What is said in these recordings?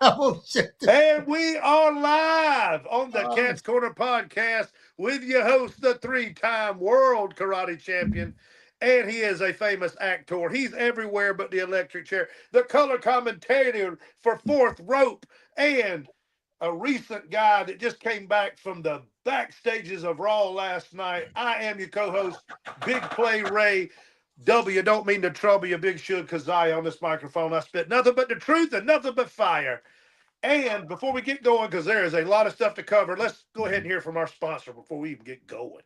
Oh, shit. And we are live on the Oh, Cat's Corner podcast with your host, the three-time world karate champion. And he is a famous actor. He's everywhere but the electric chair, the color commentator for Fourth Rope, and a recent guy that just came back from the backstages of Raw last night. I am your co-host, Big Play Ray. W, don't mean to trouble you, Big Shug Keziah on this microphone. I spit nothing but the truth and nothing but fire. And before we get going, because there is a lot of stuff to cover, let's go ahead and hear from our sponsor before we even get going.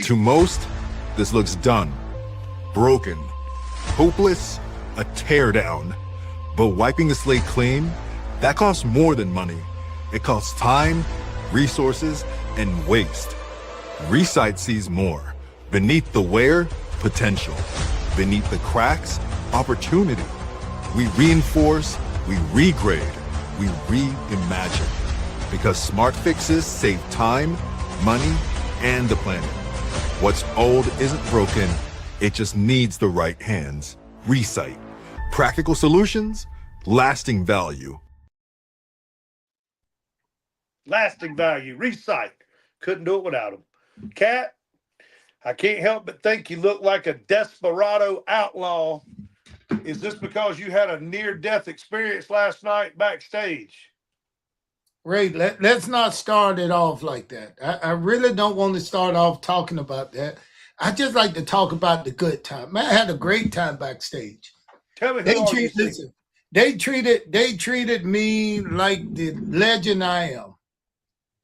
To most, this looks done, broken, hopeless, a teardown. But wiping the slate clean, that costs more than money. It costs time, resources, and waste. Resight sees more. Beneath the wear, potential. Beneath the cracks, opportunity. We reinforce, we regrade, we reimagine. Because smart fixes save time, money, and the planet. What's old isn't broken, it just needs the right hands. Resight. Practical solutions, lasting value. Lasting value, Recite. Couldn't do it without him. Cat, I can't help but think you look like a desperado outlaw. Is this because you had a near-death experience last night backstage? Ray, let's not start it off like that. I really don't want to start off talking about that. I just like to talk about the good time. Man, I had a great time backstage. Tell me who all you see. Listen, they treated me like the legend I am.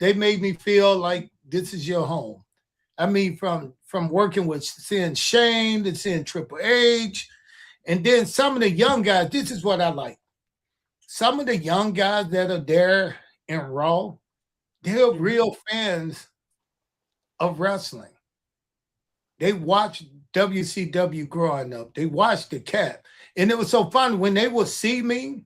They made me feel like this is your home. I mean, from working with seeing Shane to seeing Triple H, and then some of the young guys. This is what I like. Some of the young guys that are there in Raw, they're real fans of wrestling. They watched WCW growing up. They watched the Cat, and it was so fun when they would see me.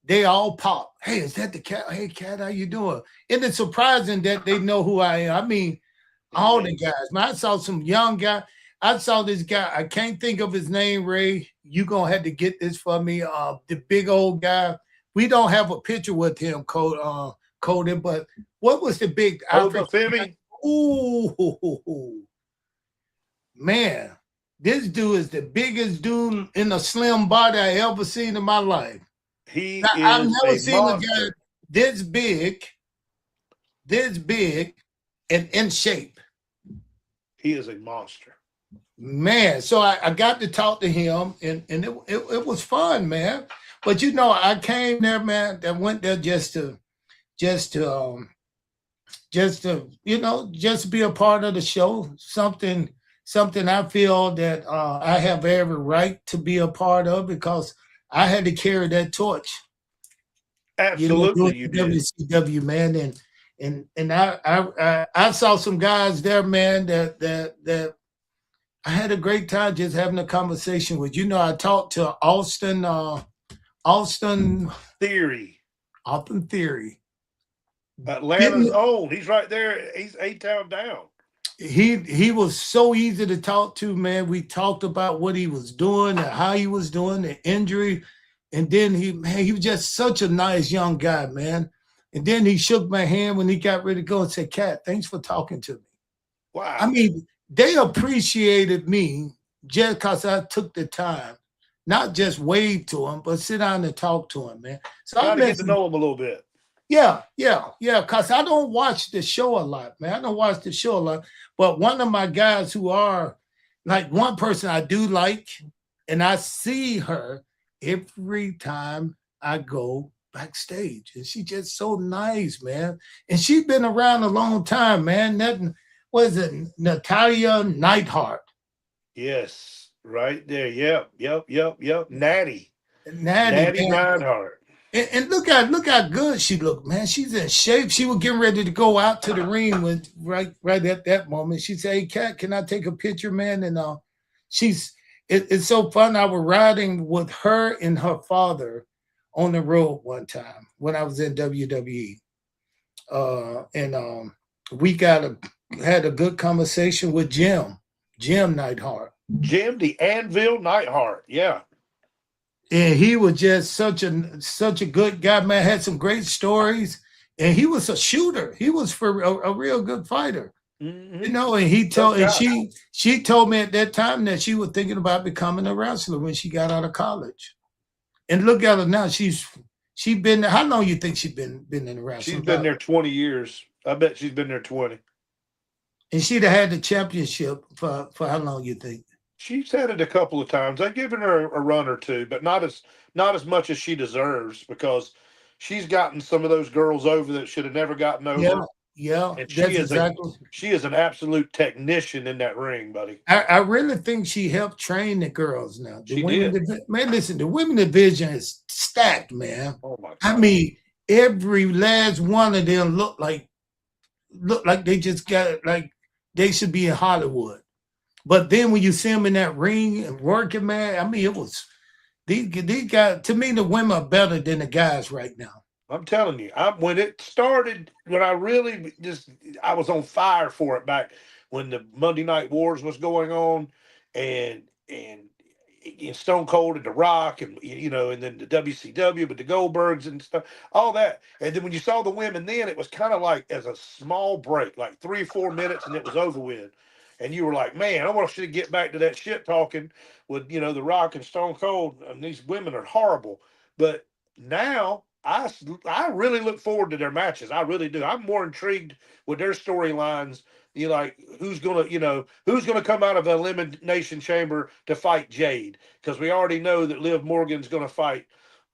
They all pop. Hey, is that the Cat? Hey, Cat, how you doing? And it's surprising that they know who I am. I mean, all the guys. Man, I saw some young guy. I saw this guy. I can't think of his name, Ray. You gonna have to get this for me. The big old guy. We don't have a picture with him, Cody. But what was the big outfit? Ooh, man, this dude is the biggest dude in a slim body I ever seen in my life. I've never seen a guy this big, and in shape. He is a monster. Man, so I got to talk to him, and it was fun, man. But you know, I came there, man. I went there just to be a part of the show. Something I feel that I have every right to be a part of because I had to carry that torch. Absolutely, you did. WCW, man, and I saw some guys there, man, that I had a great time just having a conversation with. You know, I talked to Austin Theory. Atlanta's own. He's right there. He's A-Town down. He was so easy to talk to, man. We talked about what he was doing and how he was doing, the injury. And then he was just such a nice young guy, man. And then he shook my hand when he got ready to go and said, Cat, thanks for talking to me. Wow. I mean, they appreciated me just because I took the time, not just wave to him, but sit down and talk to him, man. So I get to know him a little bit. Yeah, because I don't watch the show a lot, man. I don't watch the show a lot. But one of my guys who are, like one person I do like, and I see her every time I go backstage. And she's just so nice, man. And she's been around a long time, man. Was it Natalia Neidhart? Yes, right there. Yep. Natty Neidhart. And look how good she looked, man. She's in shape. She was getting ready to go out to the ring with right at that moment. She said, "Hey, Cat, can I take a picture, man?" And it's so fun. I was riding with her and her father on the road one time when I was in WWE, and we had a good conversation with Jim Neidhart. Jim the Anvil Neidhart, yeah. And he was just such a good guy, man. Had some great stories, and he was a shooter. He was for a real good fighter, Mm-hmm. And he Tough told, and guy. she told me at that time that she was thinking about becoming a wrestler when she got out of college. And look at her now. She been there. How long you think she been in the She's wrestling? been there 20 years. I bet she's been there 20. And she'd have had the championship for how long you think? She's had it a couple of times. They've given her a run or two, but not as much as she deserves because she's gotten some of those girls over that should have never gotten Yeah, over. yeah, And that's exactly. she is an absolute technician in that ring, buddy. I really think she helped train the girls now. The She women, did. man, listen, the women division is stacked, man. Oh my God. I mean, every last one of them look like they just got like they should be in Hollywood. But then when you see them in that ring and working, man, I mean, it was these guys. To me, the women are better than the guys right now. I'm telling you, when it started, when I really I was on fire for it back when the Monday Night Wars was going on, and Stone Cold and The Rock, and and then the WCW, but the Goldbergs and stuff, all that. And then when you saw the women, then it was kind of like as a small break, like 3 or 4 minutes, and it was over with. And you were like, man, I want to get back to that shit talking with The Rock and Stone Cold, and these women are horrible. But now I really look forward to their matches. I really do. I'm more intrigued with their storylines. Like who's gonna come out of the elimination chamber to fight Jade, because we already know that Liv Morgan's gonna fight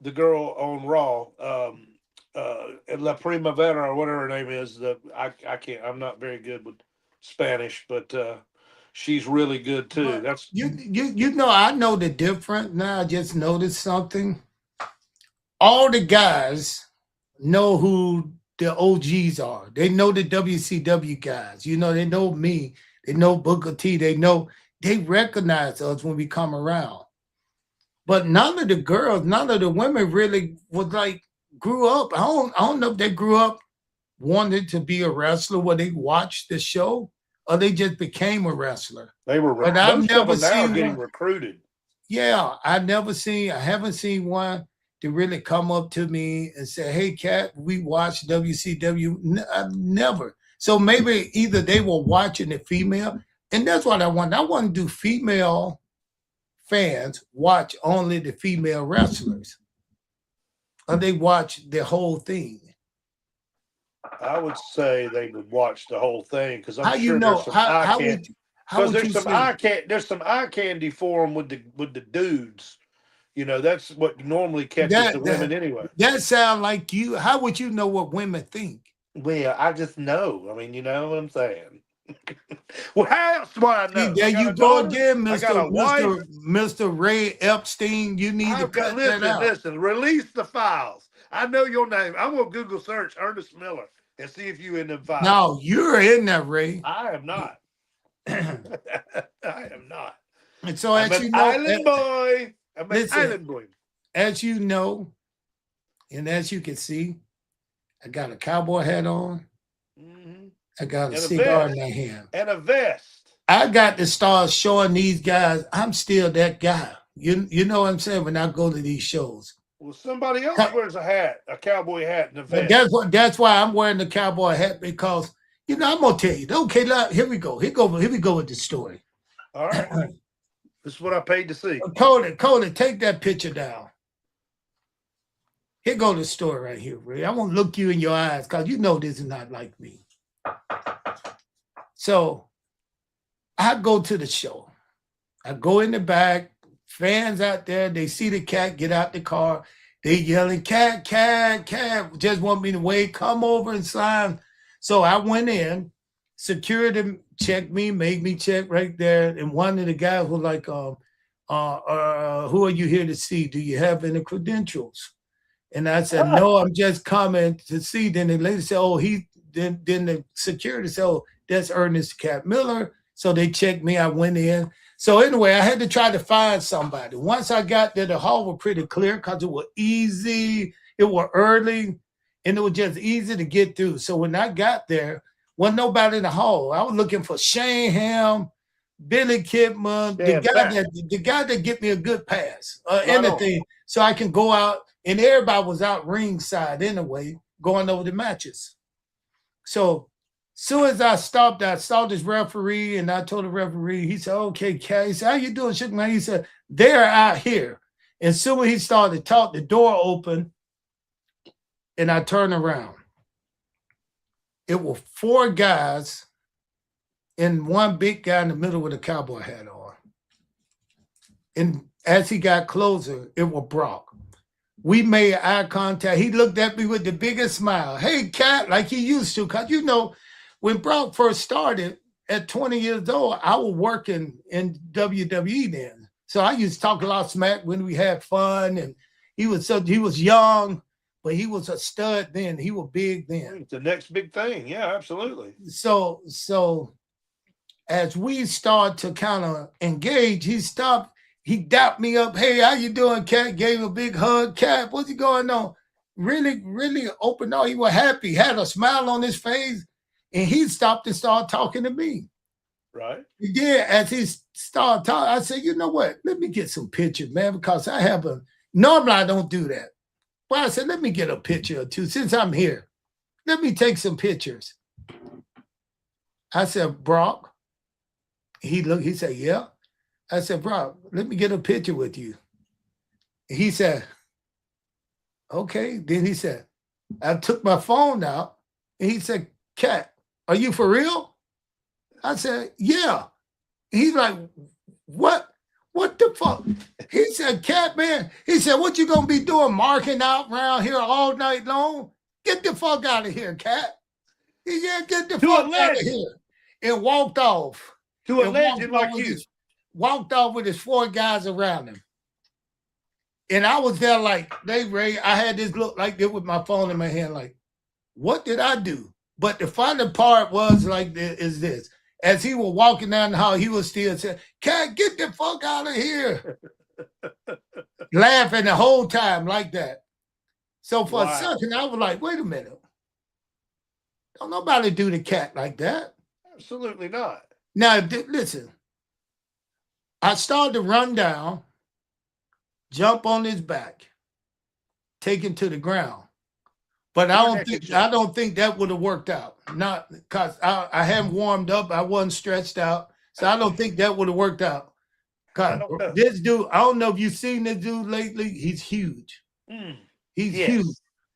the girl on Raw, La Primavera or whatever her name is. I can't. I'm not very good with Spanish, but she's really good too. But That's I know the difference now. I just noticed something. All the guys know who the OGs are. They know the WCW guys. They know me. They know Booker T. They recognize us when we come around. But none of the girls, none of the women really was like grew up. I don't know if they grew up wanted to be a wrestler where they watched the show or they just became a wrestler. They were. But I've never seen now getting recruited. Yeah, I haven't seen one to really come up to me and say, "Hey, Cat, we watched WCW." I've never. So maybe either they were watching the female, and that's what I want. I want to do female fans watch only the female wrestlers, or they watch the whole thing. I would say they would watch the whole thing because I'm How sure you know? there's some eye candy. How would There's some eye candy for them with the dudes. That's what normally catches the women anyway. That sound like you. How would you know what women think? Well, I just know. I mean, you know what I'm saying. Well, how else do I know? There you go again, Mr. Mr. Ray Epstein. You need to cut that out. Listen, release the files. I know your name. I'm gonna Google search Ernest Miller and see if you in them files. No, you're in there, Ray. I am not. I am not. And so I'm an island boy. I'm an island boy. As you know, and as you can see, I got a cowboy hat on. Mm-hmm. I got a cigar in my hand. And a vest. I got to start showing these guys I'm still that guy. You know what I'm saying? When I go to these shows. Well, somebody else wears a cowboy hat and a vest. That's why I'm wearing the cowboy hat, because I'm gonna tell you. Okay, here we go. Here we go with the story. All right. This is what I paid to see. Cody, take that picture down. Here go the story right here, Ray. I want to look you in your eyes because you know this is not like me. So I go to the show. I go in the back. Fans out there, they see the cat get out the car. They yelling, "Cat, cat, cat." Just want me to wait. Come over and sign. So I went in. Security checked me, made me check right there. And one of the guys was like, who are you here to see? Do you have any credentials? And I said, no, I'm just coming to see. Then the lady said, oh, then the security said, oh, that's Ernest Cat Miller. So they checked me. I went in. So anyway, I had to try to find somebody. Once I got there, the hall was pretty clear because it was easy. It was early, and it was just easy to get through. So when I got there, wasn't nobody in the hall. I was looking for Shane Ham, Billy Kidman, Yeah, the guy that get me a good pass, Right anything, so I can go out, and everybody was out ringside anyway, going over the matches. So soon as I stopped, I saw this referee, and I told the referee, he said, "Okay, Cat," he said, "How you doing, Shug, man?" He said, "They're out here." And soon as he started to talk, the door opened, and I turned around. It were 4 guys and one big guy in the middle with a cowboy hat on. And as he got closer, it was Brock. We made eye contact. He looked at me with the biggest smile. "Hey, Cat," like he used to. Because, when Brock first started at 20 years old, I was working in WWE then. So I used to talk a lot of smack when we had fun. And he was young, but he was a stud then. He was big then. It's the next big thing. Yeah, absolutely. So as we start to kind of engage, he stopped. He dapped me up. "Hey, how you doing, Cat?" Gave him a big hug. "Cat, what's going on?" Really, really open up. He was happy, had a smile on his face, and he stopped and started talking to me. Right. He did. As he started talking, I said, "You know what? Let me get some pictures, man, because normally I don't do that. But I said, let me get a picture or two since I'm here. Let me take some pictures." I said, "Brock." He looked, he said, "Yeah." I said, "Brock, let me get a picture with you." He said, "Okay." Then he said, I took my phone out, and he said, "Cat, are you for real?" I said, "Yeah." He's like, "What? What the fuck?" He said, "Cat, man," he said, "what you gonna be doing, marking out around here all night long? Get the fuck out of here, Cat." He said, "Get the fuck out of here," and walked off. To a legend like you. Walked off with his 4 guys around him. And I was there like, I had this look like this with my phone in my hand, like, what did I do? But the funny part was like this. As he was walking down the hall, he was still saying, "Cat, get the fuck out of here." Laughing the whole time like that. So for a second, I was like, wait a minute. Don't nobody do the Cat like that. Absolutely not. Now, listen. I started to run down, jump on his back, take him to the ground. But I don't think that would have worked out. Not because I hadn't warmed up, I wasn't stretched out. So I don't think that would have worked out. Because this dude, I don't know if you've seen this dude lately. He's huge. He's huge.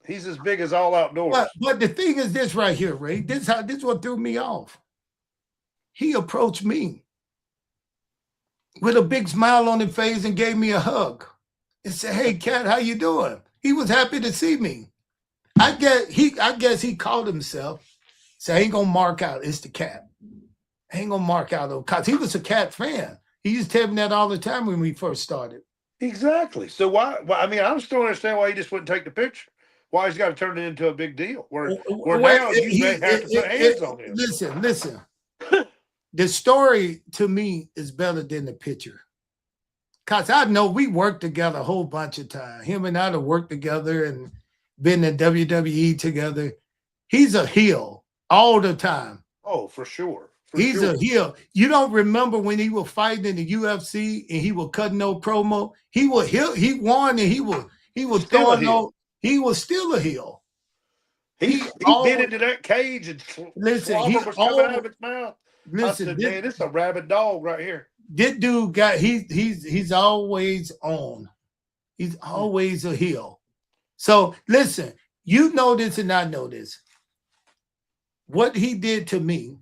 He's as big as All Outdoors. But the thing is this right here, Ray. This is what threw me off. He approached me with a big smile on his face and gave me a hug and said, "Hey, Cat, how you doing?" He was happy to see me. I guess he called himself, said, "I ain't gonna mark out. It's the Cat. I ain't gonna mark out though," because he was a Cat fan. He used to tell me that all the time when we first started. Exactly. So why? I mean, I still understand why he just wouldn't take the picture. Why he's got to turn it into a big deal? Where now you may have to put hands on him. Listen. The story to me is better than the picture. Because I know we worked together a whole bunch of time. Him and I have worked together and been in WWE together. He's a heel all the time. Oh, for sure. He's a heel. You don't remember when he was fighting in the UFC and he was cutting no promo? He won and he was throwing no. He was still a heel. He bit into that cage and slobber was coming out of his mouth. Listen, I said, man, this is a rabid dog right here. This dude he's always on. He's always a heel. So listen, you know this and I know this. What he did to me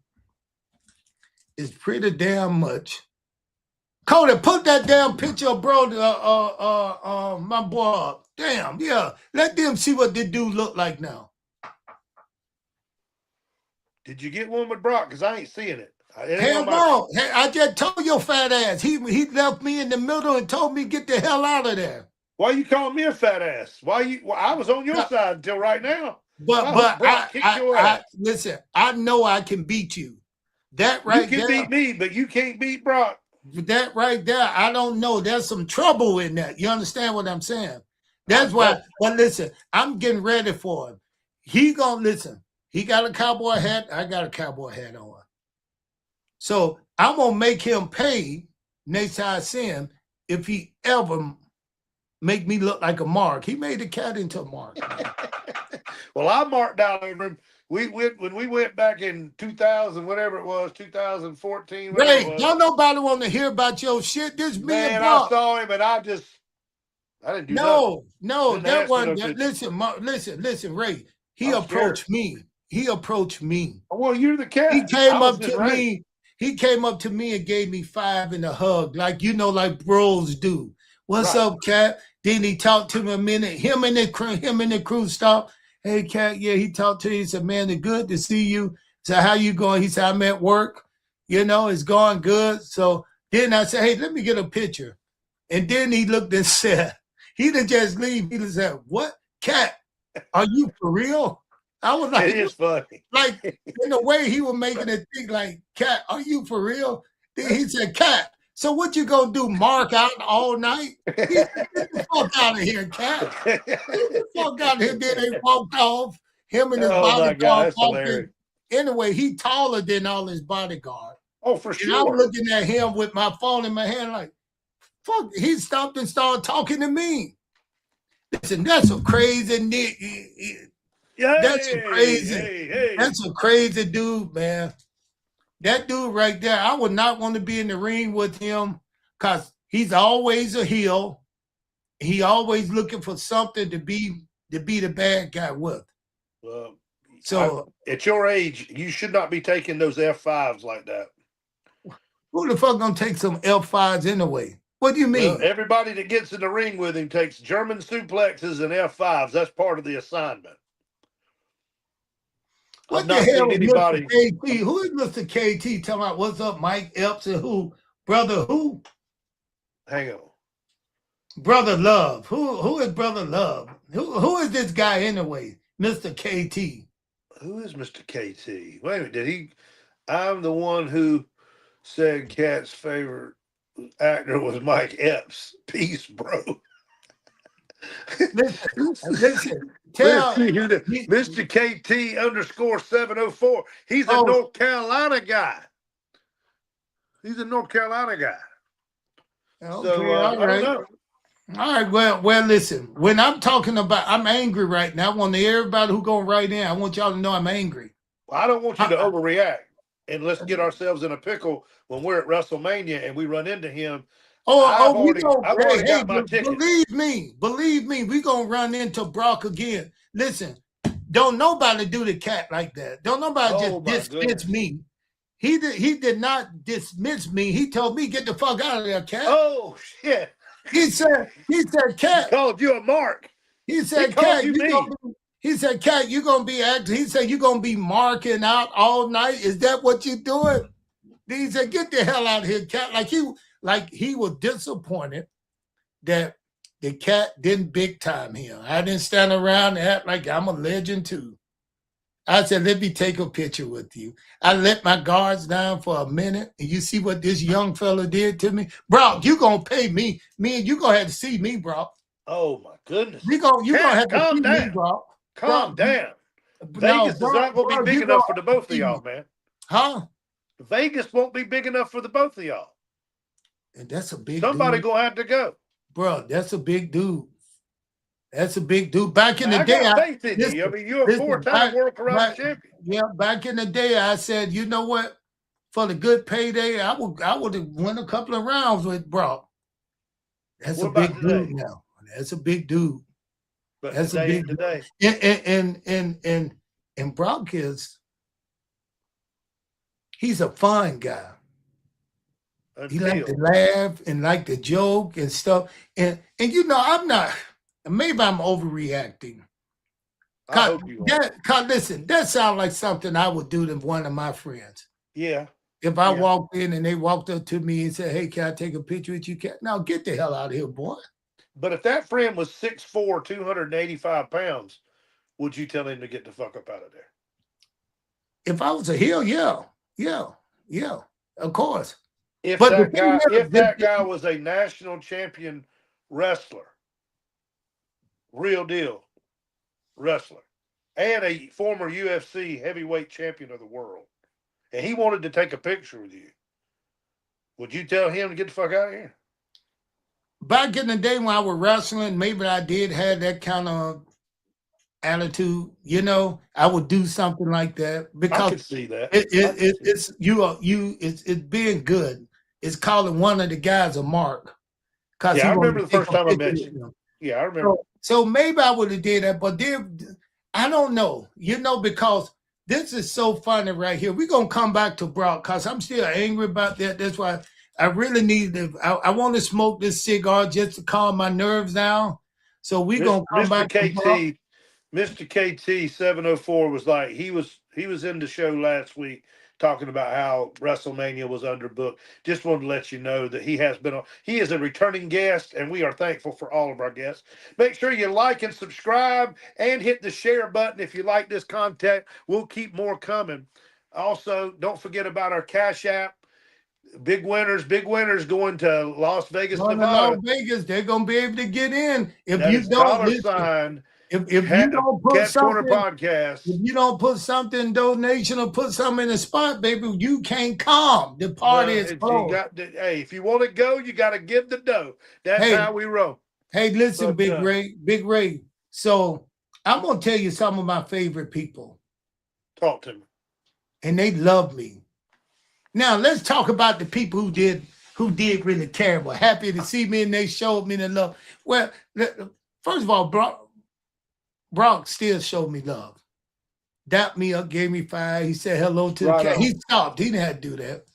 is pretty damn much. Cody, put that damn picture of bro, my boy up. Damn, yeah. Let them see what this dude look like now. Did you get one with Brock? Because I ain't seeing it. Hell no. Hey, I just told your fat ass. He left me in the middle and told me get the hell out of there. Why you calling me a fat ass? I was on your side until right now. But listen, I know I can beat you. That right there. You can beat me, but you can't beat Brock. That right there, I don't know. There's some trouble in that. You understand what I'm saying? That's why. But listen, I'm getting ready for him. He gonna listen. He got a cowboy hat. I got a cowboy hat on. So I'm gonna make him pay next time I see him if he ever make me look like a mark. He made the cat into a mark. Well, I marked out over him. We went when we went back in 2000, whatever it was, 2014, whatever it Ray, was. don't nobody want to hear about your shit. This me and Man, I Brock. saw him and I didn't do nothing. No, Didn't that ask for no one. picture. Listen, Ray. He I'm approached scared. me. He approached me. Well, you're the He cat. came I was up just to Ray. me. He came up to me and gave me 5 in a hug, like like bros do. What's Right. up, cat? Then he talked to me a minute. Him and the crew stopped. Hey, cat. Yeah, he talked to me. He said, "Man, it's good to see you." So how you going? He said, "I'm at work. It's going good." So then I said, "Hey, let me get a picture." And then he looked and said, he didn't just leave. He just said, "What, cat? Are you for real?" I was like, It is funny. like in the way he was making it think like, "Cat, are you for real?" Then he said, "Cat, so what you gonna do? Mark out all night?" He said, "Get the fuck out of here, cat. Get the fuck out of here." Then they walked off. Him and his Oh my God, bodyguard that's walked hilarious. in. Anyway, he taller than all his bodyguard. Oh, for And I was sure. looking at him with my phone in my hand like, fuck, he stopped and started talking to me. Listen, that's a crazy nigga. That's a crazy. That's a crazy dude, man. That dude right there, I would not want to be in the ring with him because he's always a heel. He always looking for something to be the bad guy with. Well, So at your age, you should not be taking those F5s like that. who the fuck gonna take some F5s anyway? What do you mean? Well, everybody that gets in the ring with him takes German suplexes and F5s. That's part of the assignment. What the hell is Mr. KT? Who is Mr. KT talking about? What's up, Mike Epps and who? Brother who? Hang on. Brother Love. Who is Brother Love? Who is this guy anyway? Mr. KT. Who is Mr. KT? Wait a minute. Did he? I'm the one who said Cat's favorite actor was Mike Epps. Peace, bro. Listen. Tell Mr. KT _ 704. He's a North Carolina guy. He's a North Carolina guy. Okay, So all right. I don't know. All right, well, listen. When I'm talking about, I'm angry right now. I want everybody who gonna write in. I want y'all to know I'm angry. Well, I don't want you to overreact, and let's get ourselves in a pickle when we're at WrestleMania and we run into him. I've already got my ticket. Believe me, we gonna run into Brock again. Listen, don't nobody do the cat like that. Don't nobody just dismiss me. He did not dismiss me. He told me, "Get the fuck out of there, cat." Oh shit. He said, "Cat." He called you a mark. He said, "Cat, he said, "Cat, you gonna be acting." He said, "You gonna be marking out all night? Is that what you doing?" Then he said, "Get the hell out of here, cat." Like he was disappointed that the cat didn't big time him. I didn't stand around and act like I'm a legend too. I said, "Let me take a picture with you." I let my guards down for a minute, and you see what this young fella did to me, Brock. You gonna pay me? Me and you gonna have to see me, Brock. Oh my goodness! You gonna have to see me, Brock. Calm down. Vegas is not going to be big enough for the both of y'all, man. Huh? Vegas won't be big enough for the both of y'all. And that's a big Somebody dude. gonna have to go. Bro, that's a big dude. That's a big dude. Back in the day, I got faith in you. I mean, you're a 4-time world karate champion. Yeah, back in the day, I said, you know what? For the good payday, I would have won a couple of rounds with Brock. That's a big dude now. That's a big dude. But that's a big today. And Brock he's a fun guy. He like to laugh and like to joke and stuff. And I'm not, maybe I'm overreacting. Listen, that sounds like something I would do to one of my friends. Yeah. If I walked in and they walked up to me and said, "Hey, can I take a picture with you?" Now get the hell out of here, boy. But if that friend was 6'4", 285 pounds, would you tell him to get the fuck up out of there? If I was a heel, yeah, of course. If that guy was a national champion wrestler, real deal wrestler, and a former UFC heavyweight champion of the world, and he wanted to take a picture with you, Would you tell him to get the fuck out of here? Back in the day when I was wrestling, maybe I did have that kind of attitude. You know, I would do something like that I because could see that. it's being good. It's calling one of the guys a mark. Because Yeah, I remember the first time I met you. Yeah, I remember. So maybe I would have did that, but then I don't know. You know, because this is so funny right here. We're gonna come back to Brock because I'm still angry about that. That's why I really need to. I want to smoke this cigar just to calm my nerves down. So we're gonna come back to Brock. Mr. KT 704 was like he was in the show last week talking about how WrestleMania was underbooked. Just wanted to let you know that he has been on. He is a returning guest, and we are thankful for all of our guests. Make sure you like and subscribe and hit the share button if you like this content. We'll keep more coming. Also, don't forget about our Cash App. Big winners going to Las Vegas, Nevada. Las Vegas, they're gonna be able to get in. If that you don't listen, if you don't put Cat Corner something, podcast. if you don't put something in donation or put something in the spot, baby, you can't come. The party is closed. Hey, if you want to go, you got to give the dough. That's how we roll. Hey, listen, Big Ray. So I'm gonna tell you some of my favorite people. Talk to me. And they love me. Now let's talk about the people who did really terrible. Happy to see me and they showed me the love. Well, first of all, Brock still showed me love. Dapped me up, gave me 5. He said hello to the cat. He stopped. He didn't have to do that.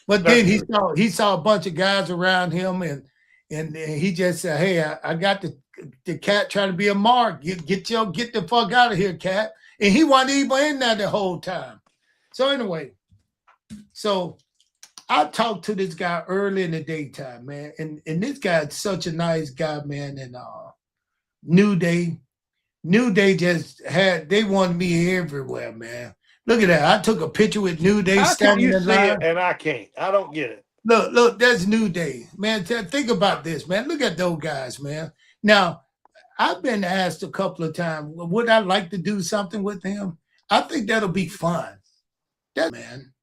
But then he saw a bunch of guys around him and he just said, hey, I got the cat trying to be a mark. Get the fuck out of here, cat. And he wasn't even in there the whole time. So anyway, I talked to this guy early in the daytime, man. And this guy's such a nice guy, man. And New Day they wanted me everywhere, man. Look at that. I took a picture with New Day standing in line. And I can't. I don't get it. Look, that's New Day. Man, think about this, man. Look at those guys, man. Now, I've been asked a couple of times, would I like to do something with him? I think that'll be fun. Man.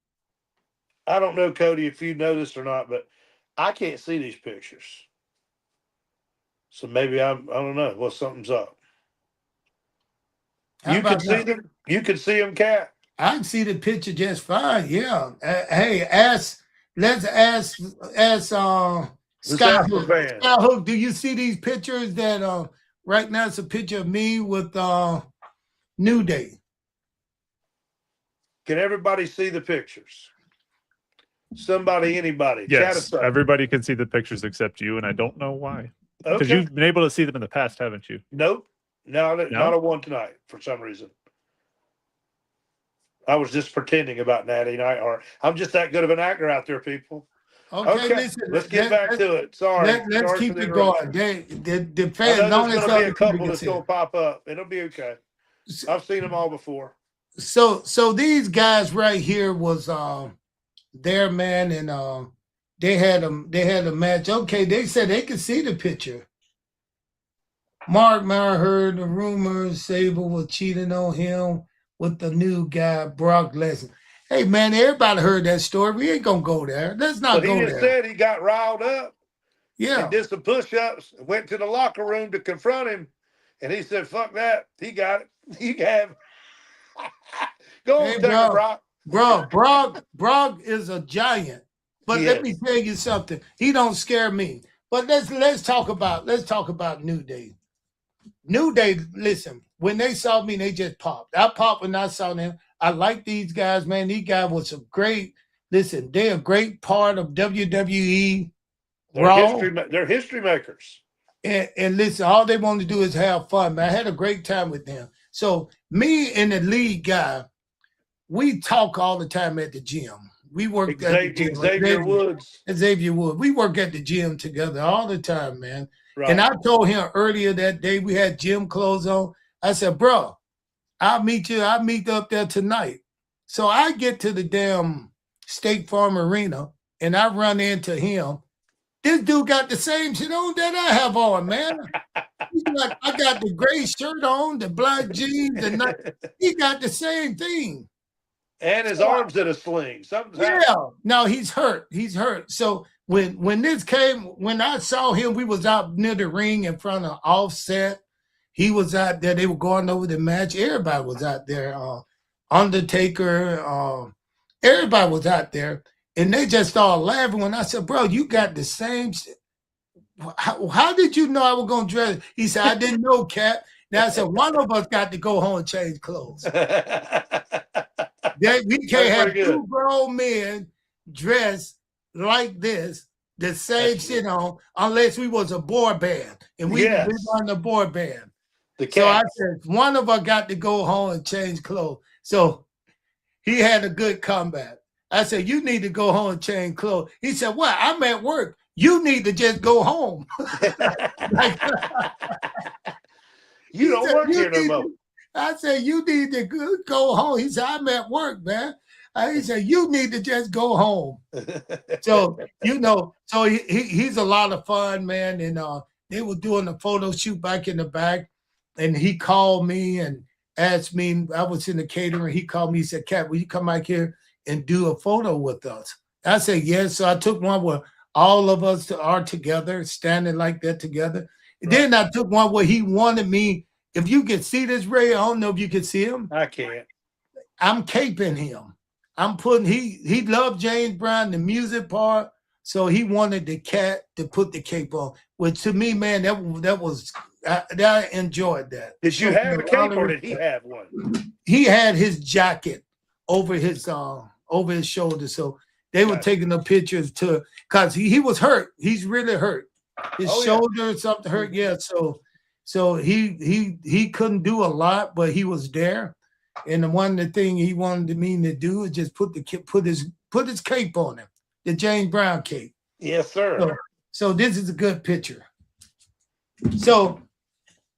I don't know, Cody, if you know this or not, but I can't see these pictures. So maybe I don't know. Well, something's up. You can see them. You can see them, Cat. I can see the picture just fine. Yeah. Hey, let's ask Skyhook. Do you see these pictures that right now it's a picture of me with New Day? Can everybody see the pictures? Anybody? Yes, everybody can see the pictures except you, and I don't know why. Because you've been able to see them in the past, haven't you? Nope. No, not a one tonight for some reason. I was just pretending about Natty Night, or I'm just that good of an actor out there, people. Okay. Listen, let's get back to it. Sorry. Let's keep it going. The fans know there's going to be a couple that's going to pop up. It'll be okay. I've seen them all before. So these guys right here was their man, and they had a match. Okay, they said they could see the picture. Mark Meyer heard the rumors Sable was cheating on him with the new guy, Brock Lesnar. Hey, man, everybody heard that story. We ain't going to go there. Let's not go there. He just said he got riled up. Yeah. And did some push-ups, went to the locker room to confront him, and he said, fuck that. He got it. He got it. Go on, Brock. Bro, Brock is a giant. But let me tell you something. He don't scare me. But let's talk about New Day. New Day, listen, when they saw me, they just popped. I popped when I saw them. I like these guys, man. These guys were some great, listen, they're a great part of WWE. They're history makers. And listen, all they want to do is have fun, man. I had a great time with them. So me and the lead guy, we talk all the time at the gym. We work at the gym. Xavier Woods. We work at the gym together all the time, man. Right. And I told him earlier that day we had gym clothes on. I said, bro, I'll meet you. I'll meet up there tonight. So I get to the damn State Farm Arena and I run into him. This dude got the same shit on that I have on, man. He's like, I got the gray shirt on, the black jeans, and he got the same thing. And his arm's in a sling. Something's happening. Yeah, no, he's hurt. He's hurt. So when this came, when I saw him, we was out near the ring in front of Offset. He was out there. They were going over the match. Everybody was out there. Undertaker, everybody was out there. And they just started laughing when I said, bro, you got the same shit. How did you know I was going to dress? He said, I didn't know, Cap. Now I said, one of us got to go home and change clothes. We can't have two grown men dressed like this, the same shit on, unless we was a boy band. And we on the boy band. So I said, one of us got to go home and change clothes. So he had a good comeback. I said, you need to go home and change clothes. He said, well, I'm at work. You need to just go home. You don't work here no more. I said, you need to go home. He said, I'm at work, man. He said, you need to just go home. So, so he's a lot of fun, man. And they were doing a photo shoot back in the back. And he called me and asked me, I was in the catering. He called me, he said, Cat, will you come back here and do a photo with us? I said, yes. So I took one where all of us are together, standing like that together. Right. Then I took one where he wanted me, if you can see this, Ray, I don't know if you can see him. I can't. I'm caping him. I'm putting, he loved James Brown, the music part. So he wanted the Cat to put the cape on, which to me, man, that was I enjoyed that. Did you have a cape or did he have one? He had his jacket over his shoulder. So they were taking the pictures because he was hurt. He's really hurt. His shoulder something hurt. Yeah. So he couldn't do a lot, but he was there. And the thing he wanted me to do is just put his cape on him. The James Brown cape. Yes, sir. So this is a good picture. So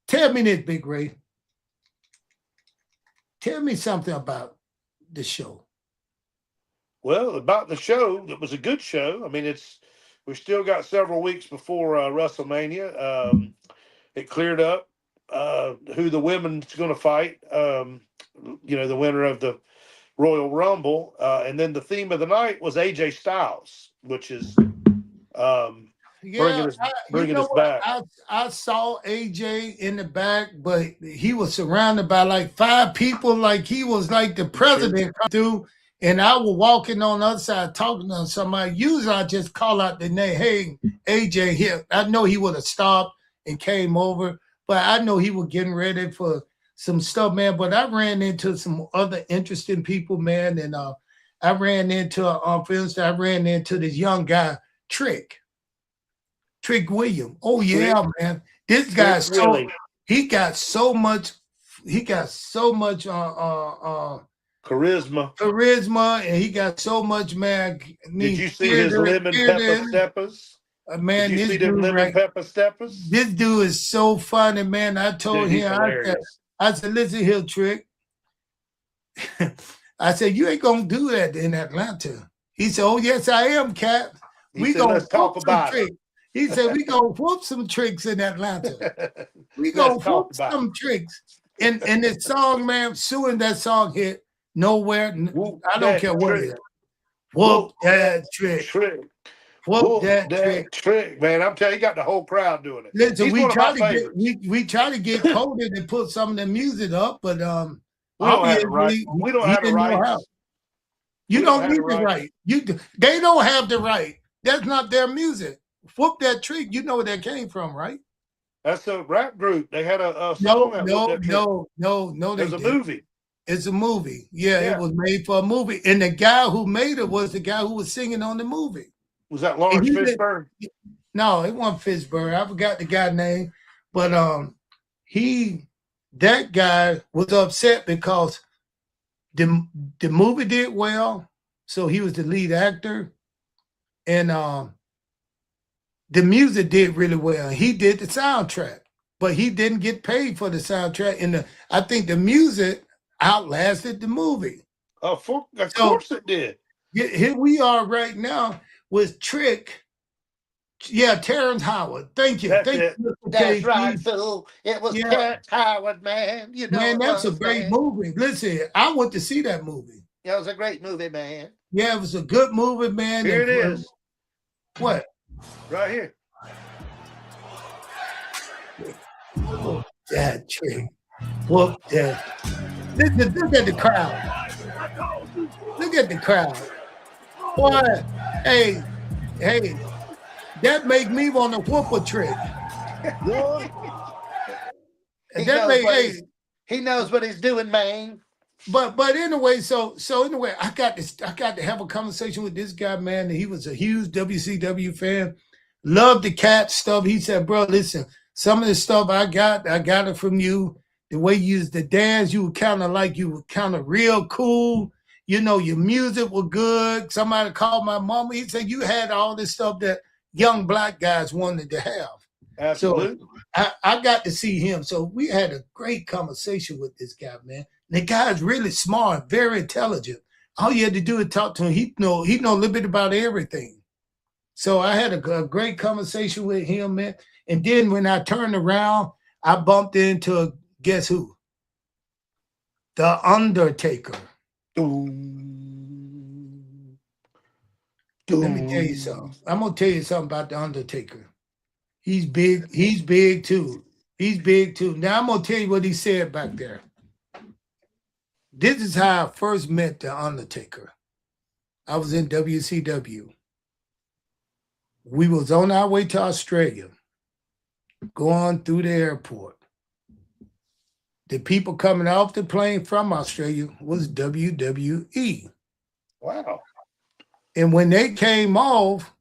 tell me this, Big Ray. Tell me something about the show. Well, about the show, it was a good show. I mean, we still got several weeks before WrestleMania. It cleared up who the women's going to fight. The winner of the Royal Rumble, and then the theme of the night was AJ Styles, which is bringing us back. I saw AJ in the back, but he was surrounded by like 5 people, like he was like the president come through, and I was walking on the other side talking to somebody. Usually I just call out the name, hey, AJ here. I know he would have stopped and came over, but I know he was getting ready for some stuff, man. But I ran into some other interesting people, man. And I ran into, for instance, this young guy, Trick William. Oh yeah, man. This guy, he got so much charisma, and he got so much, man. Did you see his lemon pepper steppers? Man, did you see them lemon pepper steppers? This dude is so funny, man. I told him, I said, listen here, Trick. I said, you ain't gonna do that in Atlanta. He said, oh yes, I am, Cap. We gonna talk about it. He said, we gonna whoop some tricks in Atlanta. We gonna whoop some tricks. And this song, man, soon that song hit nowhere. I don't care what it is. Whoop that trick. Whoop that trick, man. I'm telling you, he got the whole crowd doing it. Listen, we try to get coded and put some of the music up, but we don't have the right. We don't have the right. You don't need the right. They don't have the right. That's not their music. Whoop that trick. You know where that came from, right? That's a rap group. They had a song. No. There's a movie. It's a movie. Yeah, it was made for a movie, and the guy who made it was the guy who was singing on the movie. Was that Lawrence Fishburne? No, it wasn't Fishburne. I forgot the guy's name, but that guy was upset because the movie did well, so he was the lead actor, and the music did really well. He did the soundtrack, but he didn't get paid for the soundtrack, and I think the music outlasted the movie. Of course it did. Here we are right now with Trick. Yeah, Terrence Howard. Thank you. That's right, Phil. It was Terrence Howard, man. Man, that's a great movie. Listen, I went to see that movie. That was a great movie, man. Yeah, it was a good movie, man. Here and it is. What? Right here. That trick. Whoop that. Look at the crowd. Look at the crowd. Boy, hey, that make me want to whoop a trick. He knows what he's doing, man. But anyway, so anyway, I got to have a conversation with this guy, man. He was a huge WCW fan, loved the cat stuff. He said, bro, listen, some of the stuff I got it from you. The way you used to dance, you were kind of real cool. You know, your music was good. Somebody called my mama. He said you had all this stuff that young black guys wanted to have. Absolutely. So I got to see him. So we had a great conversation with this guy, man. And the guy's really smart, very intelligent. All you had to do is talk to him. He know a little bit about everything. So I had a great conversation with him, man. And then when I turned around, I bumped into, guess who? The Undertaker. Let me tell you something. I'm going to tell you something about The Undertaker. He's big. He's big, too. He's big, too. Now, I'm going to tell you what he said back there. This is how I first met The Undertaker. I was in WCW. We was on our way to Australia, going through the airport. The people coming off the plane from Australia was WWE. Wow. And when they came off,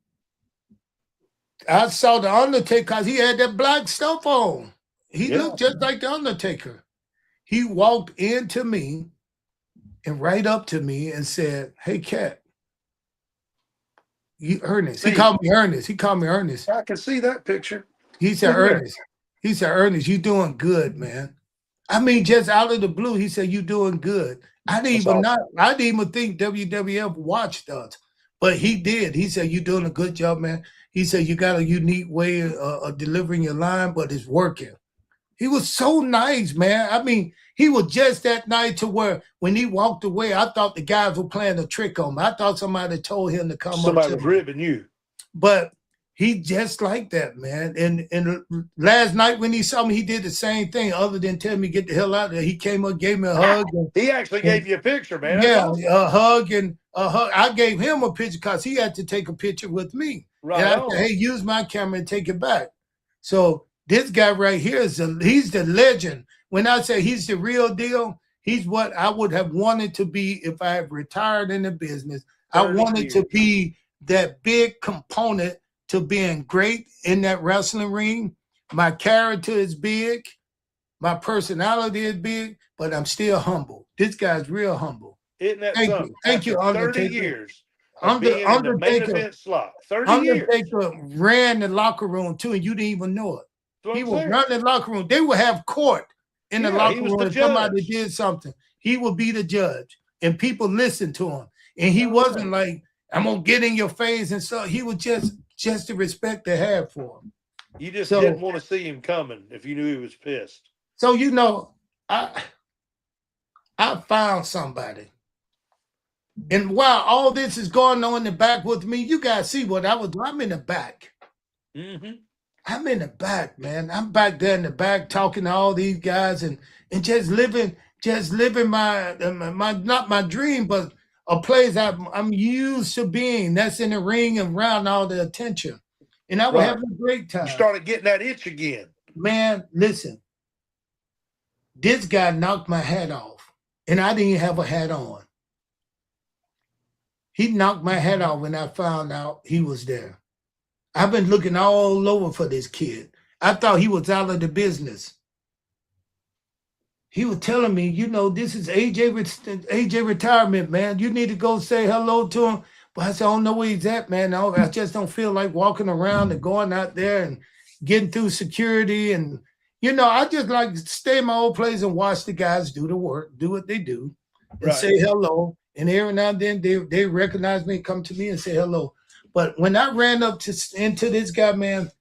I saw The Undertaker because he had that black stuff on. He looked just like The Undertaker. He walked into me and right up to me and said, hey, Cat, Ernest. He called me Ernest. I can see that picture. He said, Ernest. He said, Ernest, you doing good, man. I mean, just out of the blue, he said, you doing good. I didn't even think WWF watched us, but he did. He said, you doing a good job, man. He said, you got a unique way of delivering your line, but it's working. He was so nice, man. I mean, he was just that nice to where when he walked away, I thought the guys were playing a trick on me. I thought somebody told him to come up to me. Somebody was ribbing you. But he just like that, man. And last night when he saw me, he did the same thing. Other than tell me get the hell out of there, he came up, gave me a hug. He actually gave you a picture, man. A hug and a hug. I gave him a picture because he had to take a picture with me. Right. And I said, hey, use my camera and take it back. So this guy right here he's the legend. When I say he's the real deal, he's what I would have wanted to be if I had retired in the business. I wanted to be that big component to being great in that wrestling ring. My character is big. My personality is big, but I'm still humble. This guy's real humble. Isn't that something? Thank you, Undertaker. 30 years. Undertaker 30 years. Undertaker ran the locker room too, and you didn't even know it. He would run the locker room. They would have court in the locker room if somebody did something. He would be the judge, and people listened to him. And he wasn't like, I'm gonna get in your face and so. He was just the respect they had for him. You just didn't want to see him coming if you knew he was pissed. So I found somebody. And while all this is going on in the back with me, you guys see what I was doing. I'm in the back. Mm-hmm. I'm in the back, man. I'm back there in the back talking to all these guys and just living my not my dream, but a place I'm used to being. That's in the ring and around all the attention. And I was having a great time. You started getting that itch again. Man, listen. This guy knocked my hat off, and I didn't have a hat on. He knocked my hat off when I found out he was there. I've been looking all over for this kid. I thought he was out of the business. He was telling me, this is AJ retirement, man. You need to go say hello to him. But I said, I don't know where he's at, man. I just don't feel like walking around and going out there and getting through security. And, I just like to stay in my old place and watch the guys do the work, do what they do, and say hello. And every now and then they recognize me, come to me and say hello. But when I ran up into this guy, man,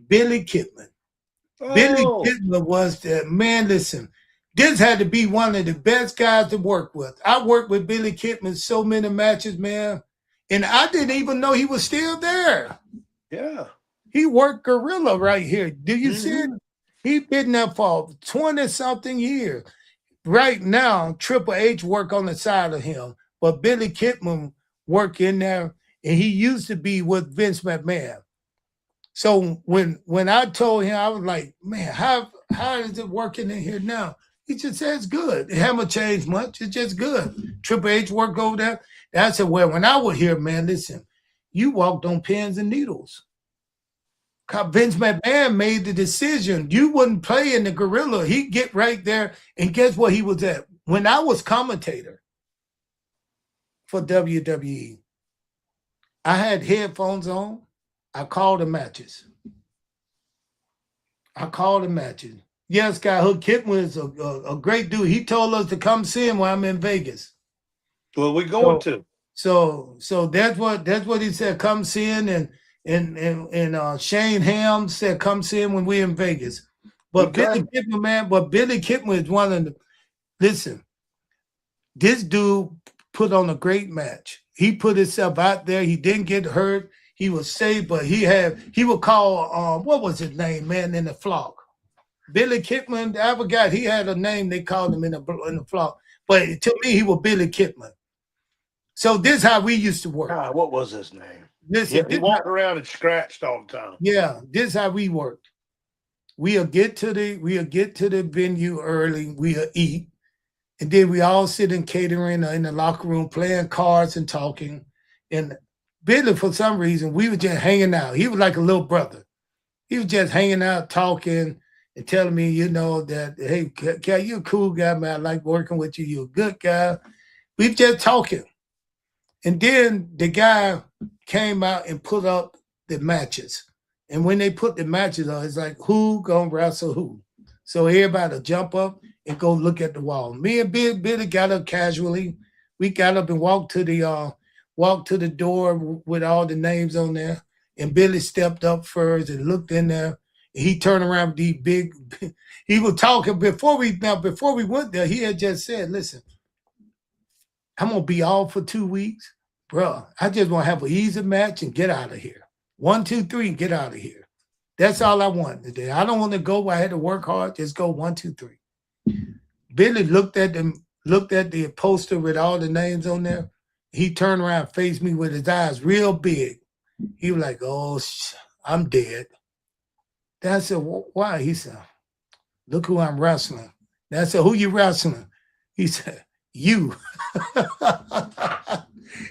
Billy Kidman. Billy Kidman was the man. Listen, this had to be one of the best guys to work with. I worked with Billy Kidman so many matches, man, and I didn't even know he was still there. Yeah. He worked Gorilla right here. Do you see it? He been there for 20-something years. Right now, Triple H work on the side of him, but Billy Kidman work in there, and he used to be with Vince McMahon. So when I told him, I was like, man, how is it working in here now? He just said it's good. It haven't changed much. It's just good. Triple H work over there. I said, well, when I was here, man, listen, you walked on pins and needles. Vince McMahon made the decision. You wouldn't play in the Gorilla. He'd get right there, and guess what he was at? When I was commentator for WWE, I had headphones on. I called the matches. Yes, guy, Hook Kidman is a great dude. He told us to come see him when I'm in Vegas. Well, we're going to. So that's what he said. Come see him, and Shane Ham said come see him when we're in Vegas. But Billy Kidman, man, Billy Kidman is one of the. Listen, this dude put on a great match. He put himself out there. He didn't get hurt. He was safe, but he would call what was his name, man, in the flock. Billy Kidman, I forgot he had a name they called him in the flock. But to me, he was Billy Kidman. So this is how we used to work. God, what was his name? Listen, he walked around and scratched all the time. Yeah, this is how we worked. We'll get to the venue early, we'll eat, and then we all sit in catering in the locker room playing cards and talking. And Billy, for some reason, we were just hanging out. He was like a little brother. He was just hanging out, talking, and telling me, that, hey, Cal, you're a cool guy, man. I like working with you. You're a good guy. We just talking. And then the guy came out and put up the matches. And when they put the matches up, it's like, who gonna wrestle who? So everybody jump up and go look at the wall. Me and Billy got up casually. We got up and walked to the door with all the names on there. And Billy stepped up first and looked in there. And he turned around with these big. He was talking before we went there. He had just said, "Listen, I'm gonna be off for 2 weeks, bro. I just want to have an easy match and get out of here. 1, 2, 3, and get out of here. That's all I want today. I don't want to go where I had to work hard. Just go 1, 2, 3." Billy looked at the poster with all the names on there. He turned around and faced me with his eyes real big. He was like, "Oh, I'm dead." Then I said, "Why?" He said, "Look who I'm wrestling." Then I said, "Who you wrestling?" He said, "You."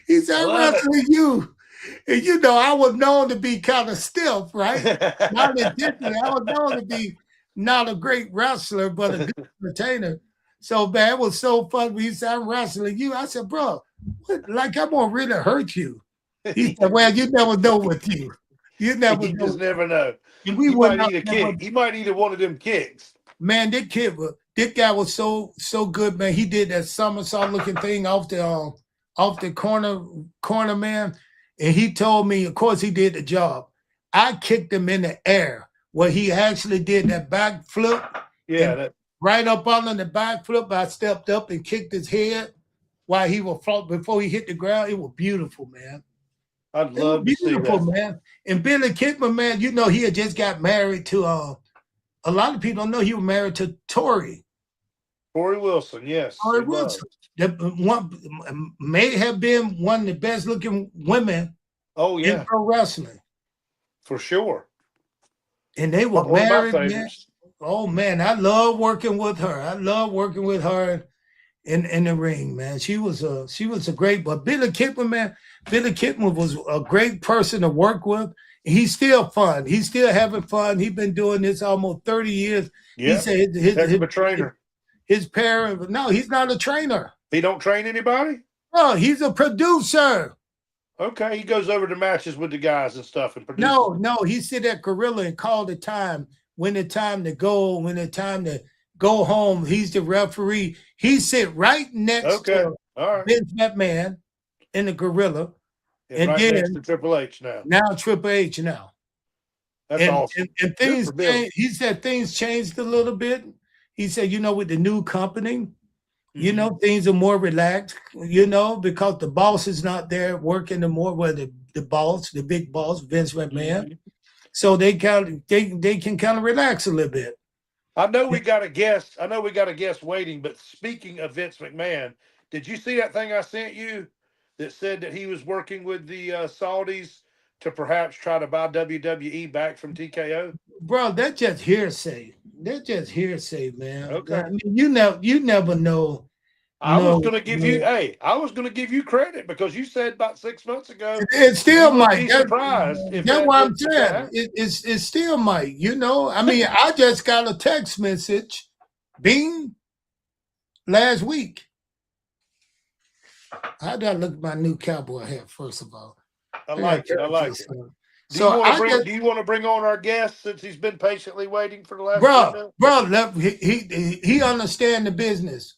He said, "I'm wrestling you." And I was known to be kind of stiff, right? Not intentionally. I was known to be not a great wrestler, but a good entertainer. So, man, it was so fun when he said, "I'm wrestling you." I said, "Bro, like I'm gonna really hurt you." He said, "Well, you never know with you. You never know." Just never know. And he might need a kick. He might need one of them kicks. Man, this guy was so good, man. He did that somersault looking thing off the corner, man. And he told me, of course, he did the job. I kicked him in the air where he actually did that back flip. Yeah, right up under the back flip. I stepped up and kicked his head while he was float before he hit the ground. It was beautiful, man. I'd love to see that, man. And Billy Kidman, man, he had just got married to a lot of people don't know he was married to Tori Wilson. Yes, Tori Wilson. One may have been one of the best looking women. Oh yeah, in pro wrestling for sure. And they were married. Man. Oh man, I love working with her. I love working with her in the ring, man. She was a great. But Billy Kidman, man, Billy Kidman was a great person to work with. He's still fun. He's still having fun. He's been doing this almost 30 years. Yeah, he said he's a trainer. His parent, no, he's not a trainer. He don't train anybody? No, he's a producer. Okay, he goes over to matches with the guys and stuff and produces. No, he sit at Gorilla and call the time, when the time to go, when the time to go home. He's the referee. He sit right next to Vince McMahon in the Gorilla. And right then, next to Triple H now. Now Triple H now. That's awesome. And things changed. He said things changed a little bit. he said, with the new company, Mm-hmm. things are more relaxed, because the boss is not there working the more, well, the boss, the big boss, Vince McMahon. Mm-hmm. So they can kind of relax a little bit. I know we got a guest. I know we got a guest waiting. But speaking of Vince McMahon, did you see that thing I sent you that said that he was working with the Saudis to perhaps try to buy WWE back from TKO? Bro, that's just hearsay. That's just hearsay, man. Okay. I mean, you never know. I was going to give you, I was going to give you credit because you said about 6 months ago. It still you would might. be surprised if That's that what I'm if that saying. happened. It still might. I mean, I just got a text message, Bing, last week. How do I look at my new cowboy hat? First of all, I like it. I like it. So Do you want to bring on our guest since he's been patiently waiting for the last 10 minutes? he understand the business.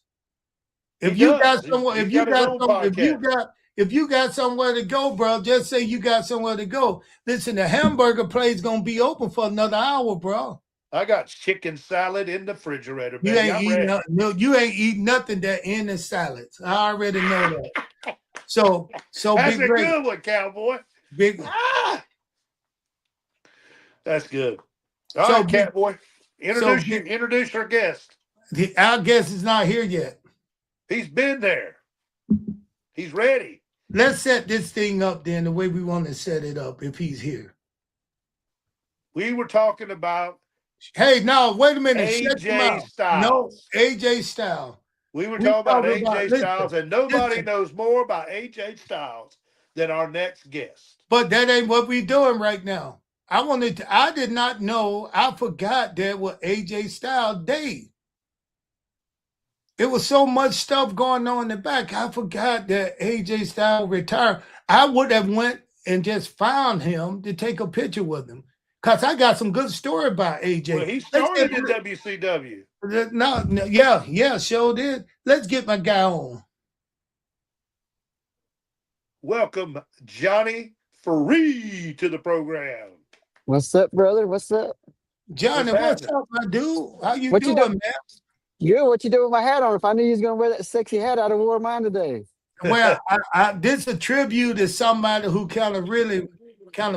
If He you does. got somewhere, He's if you got his got own some, podcast. if you got somewhere to go, bro, just say you got somewhere to go. Listen, the hamburger place gonna be open for another hour, bro. I got chicken salad in the refrigerator, You baby. ain't I'm eating ready. you ain't eating nothing that in the salads. I already know that. So That's Big a Ray, good one, cowboy. Big. Ah, that's good. All So right, Big, Catboy. Introduce our guest. our guest is not here yet. He's been there. He's ready. Let's set this thing up then the way we want to set it up if he's here. We were talking about Hey, no, wait a minute. AJ Styles. No, AJ Styles. We were talking about AJ listen, Styles, and nobody knows more about AJ Styles than our next guest. But that ain't what we're doing right now. I did not know. I forgot that was AJ Styles Day. It was so much stuff going on in the back. I forgot that AJ Styles retired. I would have went and just found him to take a picture with him. Because I got some good story about AJ. Well, he started in WCW. No, yeah, sure did. Let's get my guy on. Welcome, Johnny Free, to the program. What's up, brother? What's up? Johnny, what's up, my dude? How you What doing, you do- man? Good. What you doing with my hat on? If I knew you was gonna wear that sexy hat, I'd have wore mine today. Well, this a tribute to somebody who really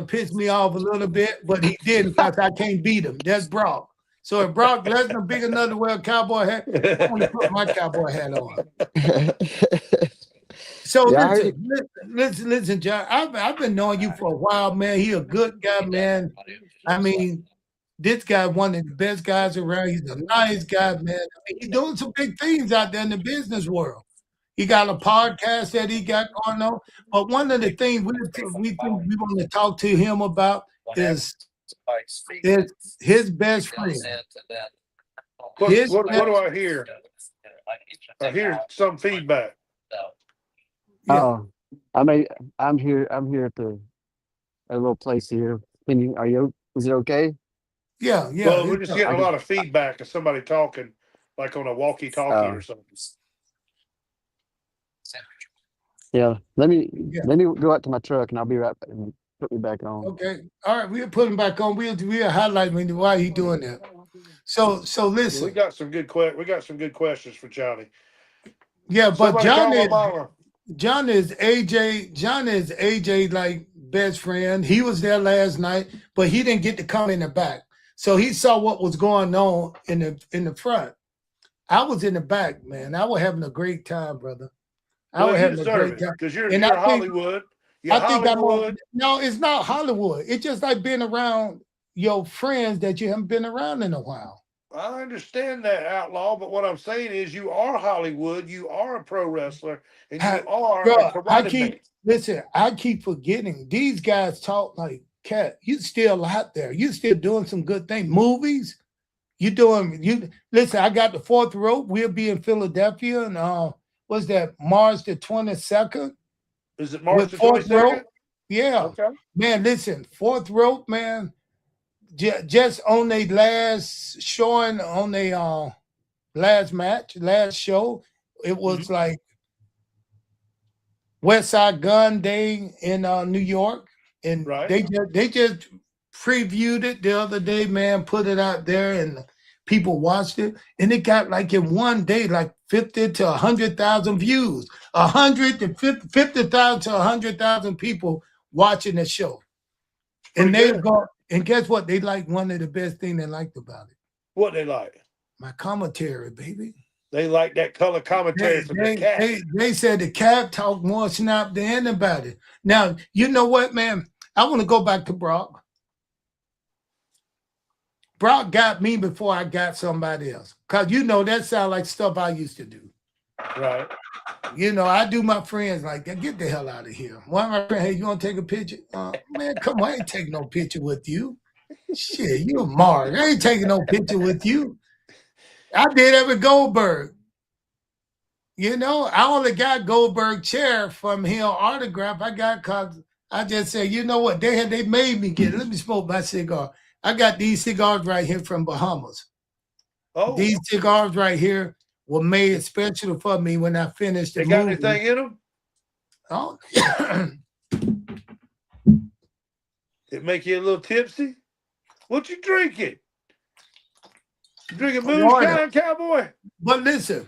pissed me off a little bit, but he didn't because I can't beat him. That's Brock. So if Brock Lesnar big enough to wear a cowboy hat, I'm gonna put my cowboy hat on. So Yeah, listen, John. I've been knowing you for a while, man. He a good guy, man. I mean, this guy one of the best guys around. He's a nice guy, man. I mean, he's doing some big things out there in the business world. He got a podcast that he got going on. But one of the things we want to talk to him about is his best friend. What do I hear? I hear some feedback. Yeah. I'm here at a little place here. Is it okay? Yeah. Well, we're just getting a lot of feedback of somebody talking, like on a walkie-talkie or something. Yeah. Let me go out to my truck and I'll be right back and put me back on. Okay. All right. We'll put him back on. We'll highlight why he doing that. So listen. We got some good questions for Johnny. Yeah, but Somebody John is AJ like best friend. He was there last night, but he didn't get to come in the back. So he saw what was going on in the front. I was in the back, man. I was having a great time, brother. I was having a great time. Because you're Hollywood. No, it's not Hollywood. It's just like being around your friends that you haven't been around in a while. I understand that, Outlaw, but what I'm saying is you are Hollywood, you are a pro wrestler, and you are a karate Listen, I keep forgetting. These guys talk like, Cat, you still out there. You still doing some good things. Movies, listen, I got the fourth rope. We'll be in Philadelphia, and what's that, March the 22nd? Is it March the 22nd? Yeah. Okay. Man, listen, fourth rope, man. Just on their last showing, on their last show, it was like West Side Gun Day in New York, and they just previewed it the other day, man. Put it out there, and people watched it, and it got like in one day like 50 to 100,000 views, 150,000 to 100,000 people watching the show. And they go, and guess what? They like one of the best things they liked about it. What they like? My commentary, baby. They like that color commentary from the cat. They said the cat talked more snap than anybody. Now, you know what, man? I want to go back to Brock. Brock got me before I got somebody else. Because, you know, that sounds like stuff I used to do. Right. You know, I do my friends like that. Get the hell out of here. One of my friends, hey, you want to take a picture? Man, come on. I ain't taking no picture with you. Shit, you a Mark. I ain't taking no picture with you. I did that with Goldberg. You know, I only got Goldberg chair from him autograph. I got because I just said, you know what? They made me get it. Let me smoke my cigar. I got these cigars right here from Bahamas. Oh. These cigars right here were made special for me when I finished the movie. Got anything in them? Oh. It make you a little tipsy? What you drinking? You drinking moonshine, cowboy? But listen,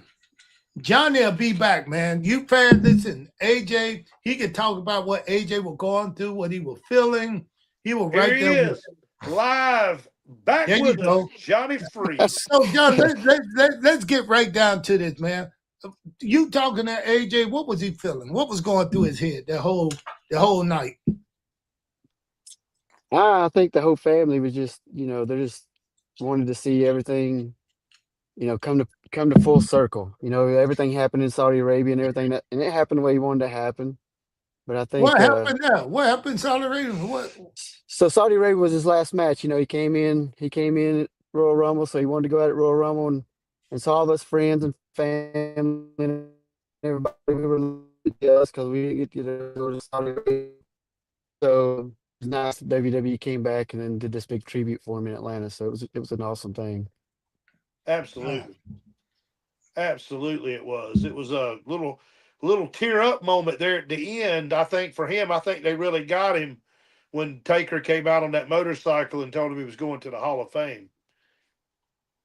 Johnny will be back, man. You fans, listen, AJ, he can talk about what AJ was going through, what he was feeling. He was right there. Here he is, live, back there with us, Johnny Free. So, John, let's get right down to this, man. You talking to AJ, what was he feeling? What was going through his head the whole night? I think the whole family was just, you know, they just wanted to see everything, you know, come to full circle. You know, everything happened in Saudi Arabia and everything and it happened the way he wanted to happen. But I think what happened there? What happened in Saudi Arabia? What? So Saudi Arabia was his last match. You know, he came in at Royal Rumble, so he wanted to go out at Royal Rumble and saw all of us friends and family and everybody. We were jealous because we didn't get to go to Saudi Arabia. So it's nice that WWE came back and then did this big tribute for him in Atlanta. So it was an awesome thing. Absolutely. Absolutely it was. It was a little tear up moment there at the end. I think for him, I think they really got him when Taker came out on that motorcycle and told him he was going to the Hall of Fame.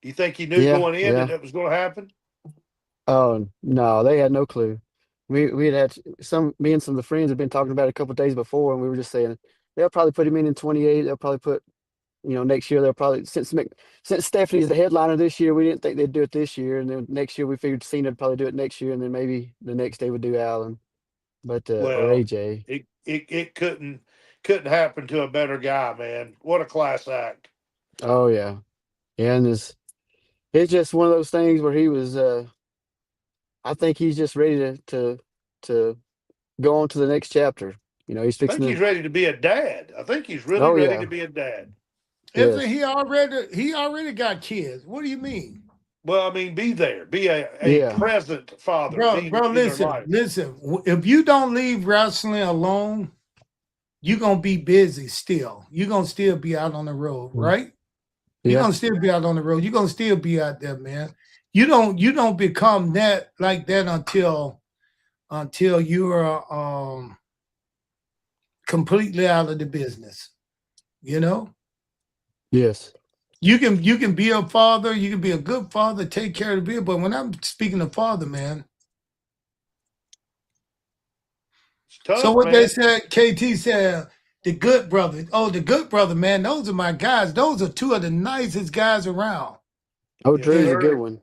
Do you think he knew going in that it was going to happen? Oh no, they had no clue. We had me and some of the friends had been talking about it a couple of days before, and we were just saying they'll probably put him in 28. They'll probably put, you know, next year they'll probably since Stephanie's the headliner this year, we didn't think they'd do it this year, and then next year we figured Cena would probably do it next year, and then maybe the next day would do Allen, but or AJ. It couldn't happen to a better guy, man. What a class act! Oh yeah, and it's just one of those things where he was. I think he's just ready to go on to the next chapter. You know, he's ready to be a dad. I think he's really ready to be a dad. Yes. He already got kids. What do you mean? Well, I mean, be there, be a present father. Bro, listen. If you don't leave wrestling alone, you're gonna be busy still. You're gonna still be out on the road, right? You're gonna still be out on the road. You're gonna still be out there, man. You don't become that like that until you're completely out of the business. You know? Yes. You can be a father, you can be a good father, take care of the baby. But when I'm speaking of father, man. Tough, so what man. They said, KT said, the good brother. Oh, the good brother, man. Those are my guys. Those are two of the nicest guys around. Oh, Drew's a good one.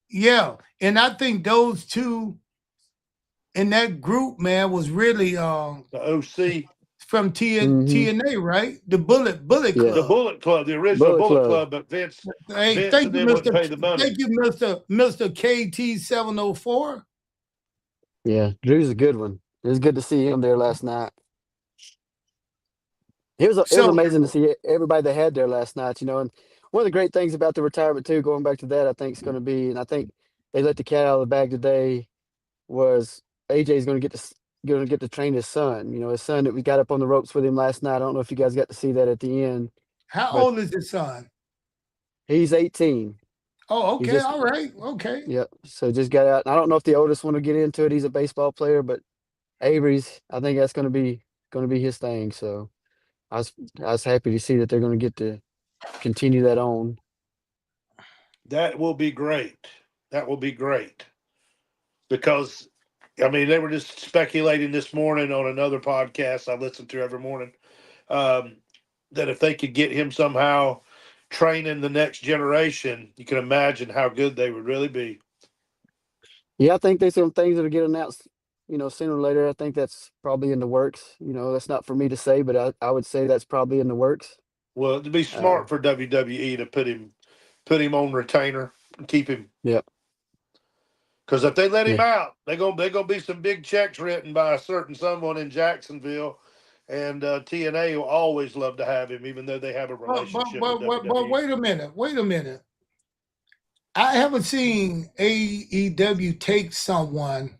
Yeah. And I think those two in that group, man, was really the OC from TNA, right? The Bullet Club. The Bullet Club, the original Bullet Club, but Vince thank you, Mr. Pay the money. Thank you, Mr. KT704. Yeah, Drew's a good one. It was good to see him there last night. It was amazing to see everybody that had there last night, you know. And one of the great things about the retirement too, going back to that, I think is going to be, and I think they let the cat out of the bag today, was AJ's going to get to train his son. You know, his son that we got up on the ropes with him last night. I don't know if you guys got to see that at the end. How old is his son? He's 18. Oh, okay, all right, okay. Yep. So just got out. I don't know if the oldest one will get into it. He's a baseball player, but Avery's, I think that's going to be his thing. So I was happy to see that they're going to get to continue that on. That will be great. That will be great. Because, I mean, they were just speculating this morning on another podcast I listen to every morning, that if they could get him somehow training the next generation, you can imagine how good they would really be. Yeah, I think there's some things that'll get announced, sooner or later. I think that's probably in the works. That's not for me to say, but I would say that's probably in the works. Well, it'd be Uh, smart for WWE to put him on retainer and keep him. yeah, Because if they let him yeah. out, they're gonna be some big checks written by a certain someone in Jacksonville, and TNA will always love to have him, even though they have a relationship with WWE. Wait a minute. Wait a minute. I haven't seen AEW take someone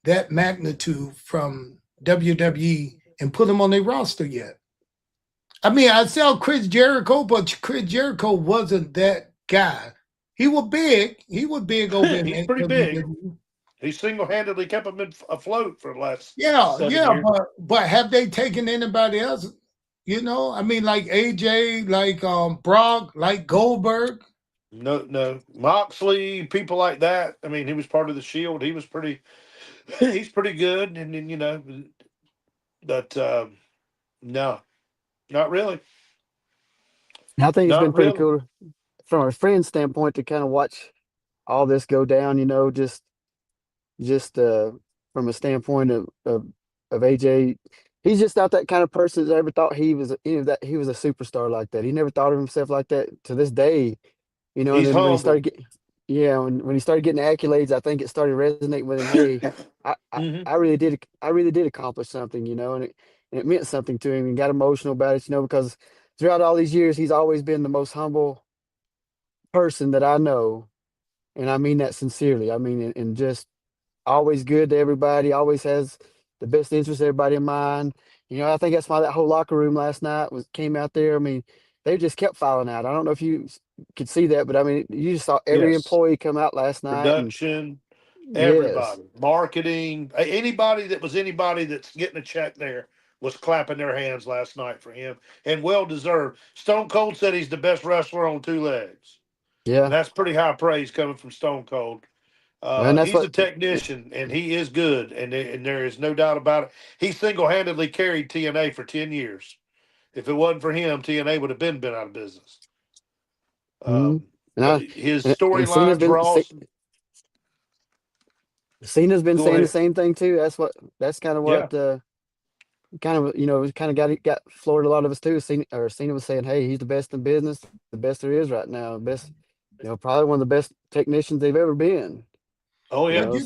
that magnitude from WWE and put him on their roster yet. I mean, I saw Chris Jericho, but Chris Jericho wasn't that guy. He was big. He was big over in He's pretty big. WWE. He single-handedly kept him afloat for the last Yeah, 7 years. but have they taken anybody else? I mean, like AJ, like Brock, like Goldberg. No, Moxley, people like that. I mean, he was part of the Shield. He was pretty. He's pretty good, and then but no, not really. I think it's Not been pretty really. cool from a friend standpoint to kind of watch all this go down. Just from a standpoint of AJ. He's just not that kind of person that ever thought he was that he was a superstar like that. He never thought of himself like that to this day. And He's then when he humble. started getting, yeah, when he started getting accolades, I think it started resonating with him. Hey, I really did accomplish something, and it meant something to him, and got emotional about it, because throughout all these years, he's always been the most humble person that I know, and I mean that sincerely. I mean, and just always good to everybody, always has the best interest of everybody in mind. I think that's why that whole locker room last night came out there. I mean, they just kept filing out. I don't know if you could see that, but I mean, you just saw every Yes. employee come out last night. Production, Yes, everybody, marketing, anybody that's getting a check there was clapping their hands last night for him, and well deserved. Stone Cold said he's the best wrestler on 2 legs. yeah, And that's pretty high praise coming from Stone Cold. and that's He's a what. technician, and he is good, and there is no doubt about it. He single-handedly carried TNA for 10 years. If it wasn't for him, TNA would have been out of business. Mhm. But his And storylines were awesome. Cena's been Go saying the ahead. same thing too. That's kind of what got floored a lot of us too. Cena was saying, "Hey, he's the best in business, the best there is right now, best, probably one of the best technicians they've ever been." Oh yeah. But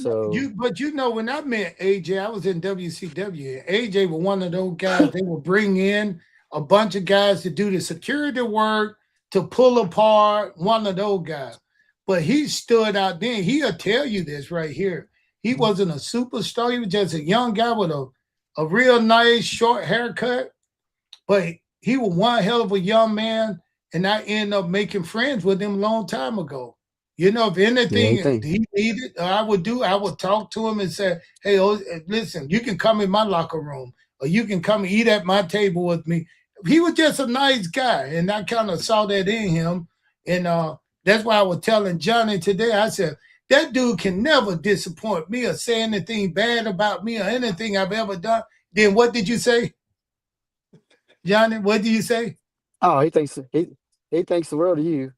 when I met AJ, I was in WCW. AJ was one of those guys. They would bring in a bunch of guys to do the security work, to pull apart. One of those guys. But he stood out then. He'll tell you this right here. He wasn't a superstar. He was just a young guy with a real nice short haircut. But he was one hell of a young man, and I ended up making friends with him a long time ago. If anything he needed, I would talk to him and say, "Hey, listen, you can come in my locker room, or you can come and eat at my table with me." He was just a nice guy, and I kind of saw that in him. And that's why I was telling Johnny today, I said, that dude can never disappoint me or say anything bad about me or anything I've ever done. Then what did you say, Johnny? What did you say? Oh, he thinks the world of you.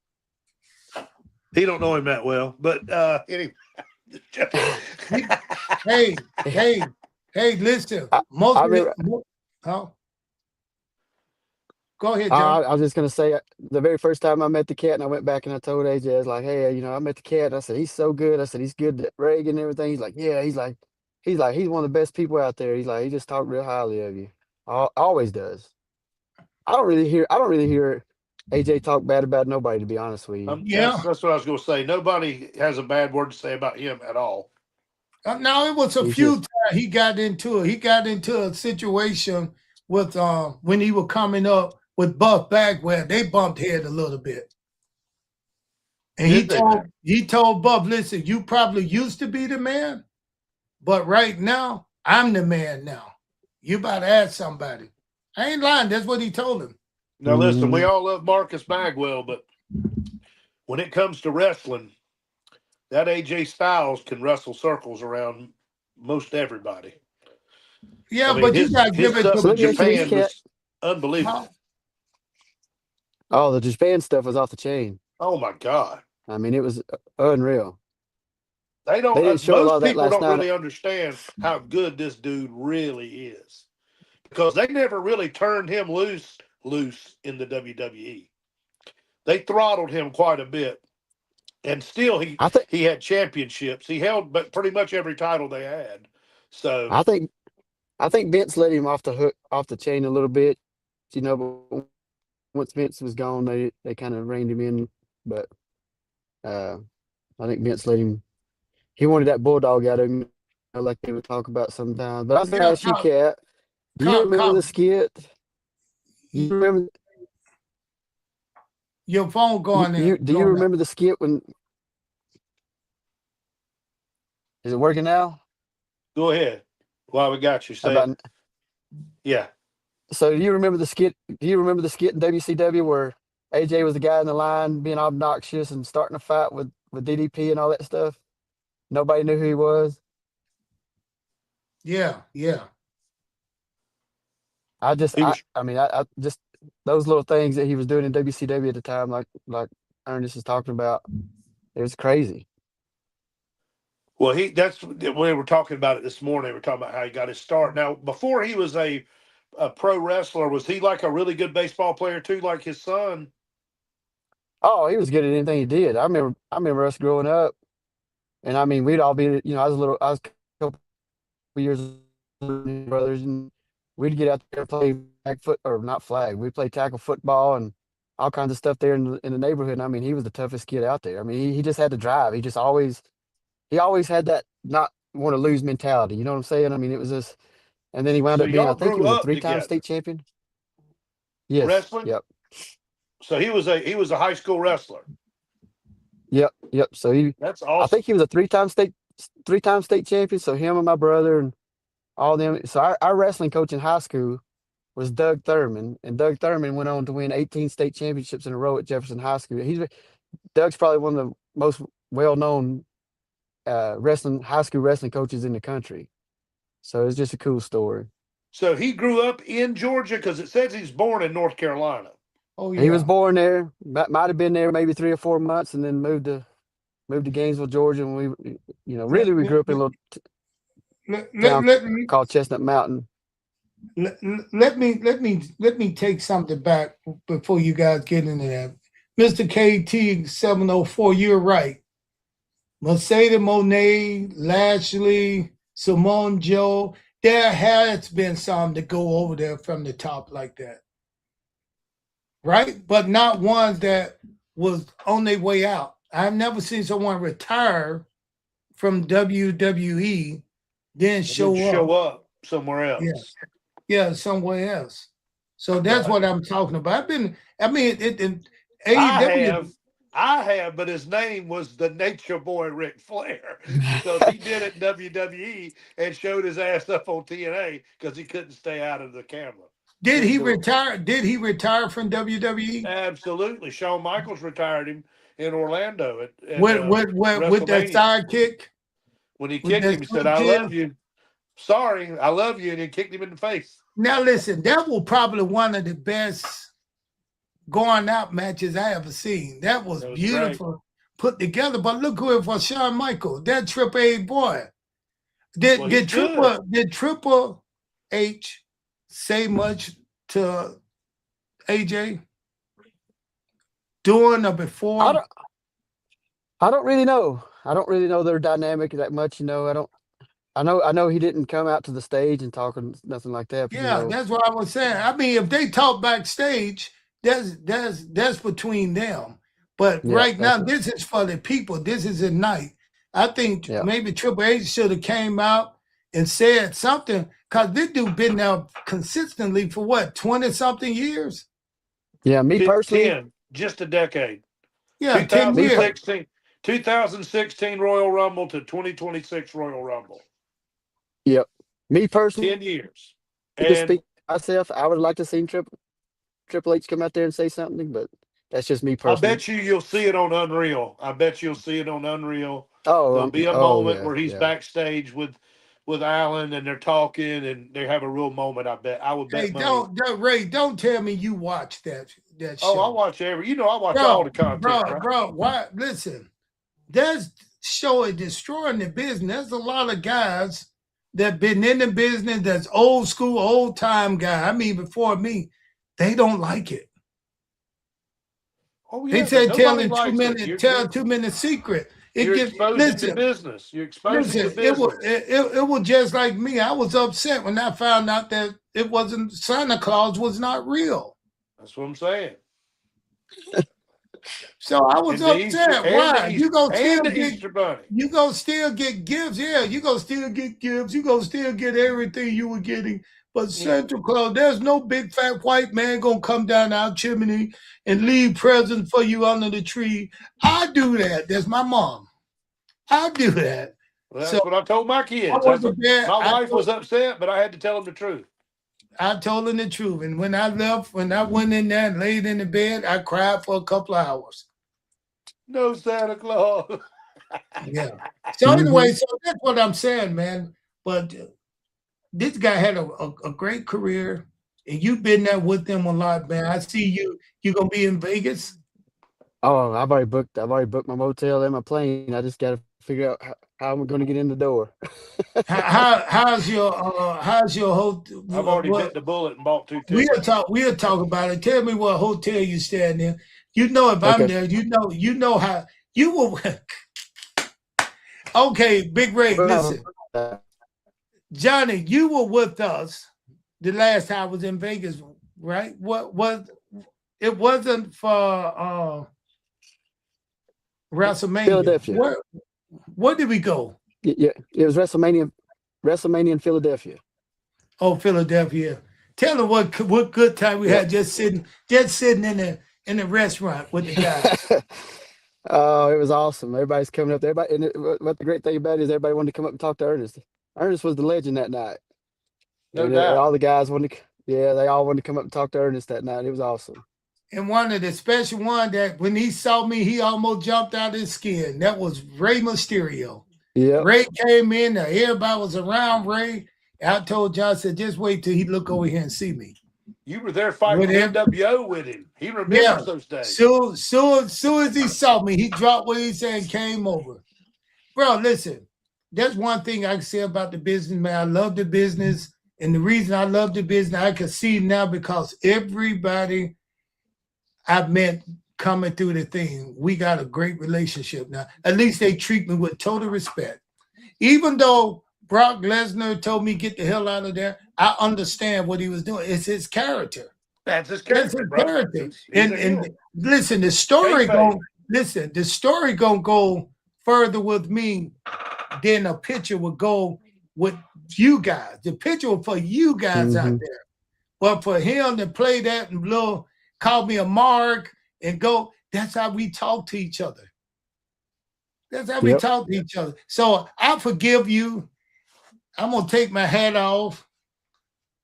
He don't know him that well, but anyway. hey, listen. Go ahead, John. I was just gonna say, the very first time I met the cat, and I went back and I told AJ, I was like, "Hey, I met the cat." And I said, "He's so good." I said, "He's good at Reagan and everything." He's like, "Yeah." He's like, he's one of the best people out there. He's like, he just talked real highly of you. Always does. I don't really hear AJ talk bad about nobody, to be honest with you. That's what I was going to say. Nobody has a bad word to say about him at all. Now it was a few times he got into it. He got into a situation with when he was coming up with Buff Bagwell. They bumped head a little bit, and he told Buff, "Listen, you probably used to be the man, but right now I'm the man. Now you about to ask somebody." I ain't lying. That's what he told him. Now listen, we all love Marcus Bagwell, but when it comes to wrestling, that AJ Styles can wrestle circles around most everybody. Yeah, I mean, but you gotta his give it stuff to So in let me ask you this, Japan Cat. was unbelievable. how, Oh, the Japan stuff was off the chain. Oh my God. I mean, it was unreal. They They don't. didn't show a lot Most of that people last don't night. really understand how good this dude really is, because they never really turned him loose in the WWE. They throttled him quite a bit, and still I think he had championships. He held but pretty much every title they had. So I think I think Vince let him off the hook, off the chain a little bit, but once Vince was gone, they kind of reined him in. But uh, I think Vince let him. He wanted that bulldog out of him, like they would talk about sometimes. But I was going to yeah, ask you, Kat, do you remember the call, skit? Do you remember? your phone going You in, do you going up. remember the skit when? Is it working now? go ahead. While we got you, say it. About Yeah. so do you remember the skit? Do you remember the skit in WCW where AJ was the guy in the line being obnoxious and starting a fight with DDP and all that stuff? Nobody knew who he was. Yeah, yeah. He was I mean, I just those little things that he was doing in WCW at the time, like Ernest is talking about, it was crazy. well. That's we were talking about it this morning. We are talking about how he got his start. Now, before he was a pro wrestler, was he like a really good baseball player too, like his son? Oh, he was good at anything he did. I remember us growing up, and I mean, we'd all be, I was a couple years older than my brothers, and we'd get out there and play flag foot or not flag. We'd play tackle football and all kinds of stuff there in the neighborhood. And I mean, he was the toughest kid out there. I mean, he just had to drive. He always had that not want to lose mentality. You know what I'm saying? I mean, it was just, and then he wound So up being, I y'all think he grew was a up 3-time together state champion. Yes. wrestling. Yep. So he was a high school wrestler. Yep. Yep. So That's I awesome. think he was a three-time state champion. So him and my brother and all them. So our wrestling coach in high school was Doug Thurman, and Doug Thurman went on to win 18 state championships in a row at Jefferson High School. Doug's probably one of the most well-known high school wrestling coaches in the country. So it's just a cool story. So he grew up in Georgia, because it says he's born in North Carolina. Oh He was yeah. born there, might have been there maybe 3 or 4 months, and then moved to Gainesville, Georgia. And Let, really we let, grew up in a little let, let, town let me called Chestnut Mountain. let me take something back before you guys get into that. Mr. KT 704, you're right. Mercedes Monet, Lashley, Simone Joe, there has been some to go over there from the top like that. Right? But not ones that was on their way out. I've never seen someone retire from WWE, then And then show show up. up somewhere Yeah. else. Yeah, somewhere else. So that's Right. what I'm talking about. I mean, AEW. I have, but his name was the Nature Boy Ric Flair, because he did it in WWE and showed his ass up on TNA because he couldn't stay out of the camera. Did Couldn't he do it. retire? Did he retire from WWE? Absolutely. Shawn Michaels retired him in Orlando at With that WrestleMania. sidekick? When he With kicked that him, he said, sweet "I chin? love you. Sorry, I love you," and he kicked him in the face. Now listen, that was probably one of the best going out matches I ever seen. That was That was beautiful put together. But look who it was, Shawn Michaels, that Triple A boy. Well, he's good. Did Triple H say much to AJ during or I before? don't I don't really know. I don't really know their dynamic that much. I know he didn't come out to the stage and talk or nothing like that. But Yeah, that's what I was saying. I mean, if they talk backstage, that's between them. But yeah, right now, that's this is for the people. This is at night. I think yeah. maybe Triple H should have came out and said something, because this dude been there consistently for what, 20 something years? Yeah, me personally, 10, just a decade. Yeah, 10 me per- years. 2016 Royal Rumble to 2026 Royal Rumble. yep. Me personally, 10 years. to And speak for myself, I would like to see Triple H come out there and say something, but That's just me I personally. bet you'll see it on Unreal. I bet you'll see it on Unreal. Oh, There'll be a oh moment yeah, where he's yeah. backstage with Alan and they're talking and they have a real moment. I bet. I would bet Hey, money. Ray, don't tell me you watch that Oh, I show. watch I watch all the content, bro. Bro, why? Listen, that show is destroying the business. There's a lot of guys that been in the business that's old school, old time guy. I mean, before me, they don't like it. Oh, They yeah, said nobody telling likes it. 2-minute secret. You're exposing the business. You're exposing the business. It was just like me. I was upset when I found out that it wasn't Santa Claus was not real. That's what I'm saying. So I was upset. Why? You gonna still get Easter Bunny. You gonna still get gifts. Yeah, you gonna still get gifts. You gonna still get everything you were getting. But Santa Claus, there's no big fat white man gonna come down our chimney and leave presents for you under the tree. I do that. That's my mom. I do that. Well, that's what I told my kids. My wife was upset, but I had to tell them the truth. I told them the truth. And when I left, when I went in there and laid in the bed, I cried for a couple of hours. No Santa Claus. Yeah. So anyway, so that's what I'm saying, man. But this guy had a great career, and you've been there with them a lot, man. I see you're gonna be in Vegas. Oh, I've already booked my motel and my plane. I just got to figure out how I'm going to get in the door. How's your hotel? I've already bit the bullet and bought 2 tickets. We'll talk about it. Tell me what hotel you staying in. You know if I'm there, you know how you will. Okay, Big Ray, listen. Johnny, you were with us the last time I was in Vegas, right? It wasn't for WrestleMania. Philadelphia. Where did we go? Yeah, it was WrestleMania in Philadelphia. Oh, Philadelphia. Tell them what good time we had just sitting in the restaurant with the guys. Oh, it was awesome. Everybody's coming up. What the great thing about it is everybody wanted to come up and talk to Ernest. Ernest was the legend that night. No doubt. All the guys they all wanted to come up and talk to Ernest that night. It was awesome. And one of the special one that when he saw me, he almost jumped out of his skin. That was Rey Mysterio. Yeah. Ray came in, everybody was around Ray. I told John, I said, just wait till he look over here and see me. You were there fighting NWO with him. He remembers those days. Soon as he saw me, he dropped what he said and came over. Bro, listen, that's one thing I can say about the business, man. I love the business. And the reason I love the business, I can see now because everybody I've met coming through the thing, we got a great relationship now. At least they treat me with total respect. Even though Brock Lesnar told me get the hell out of there, I understand what he was doing. It's his character. That's his character, bro. And listen, the story gonna go further with me than a picture would go with you guys. The picture was for you guys out there. But for him to play that and call me a mark and go, that's how we talk to each other. That's how we talk to each other. So I forgive you. I'm going to take my hat off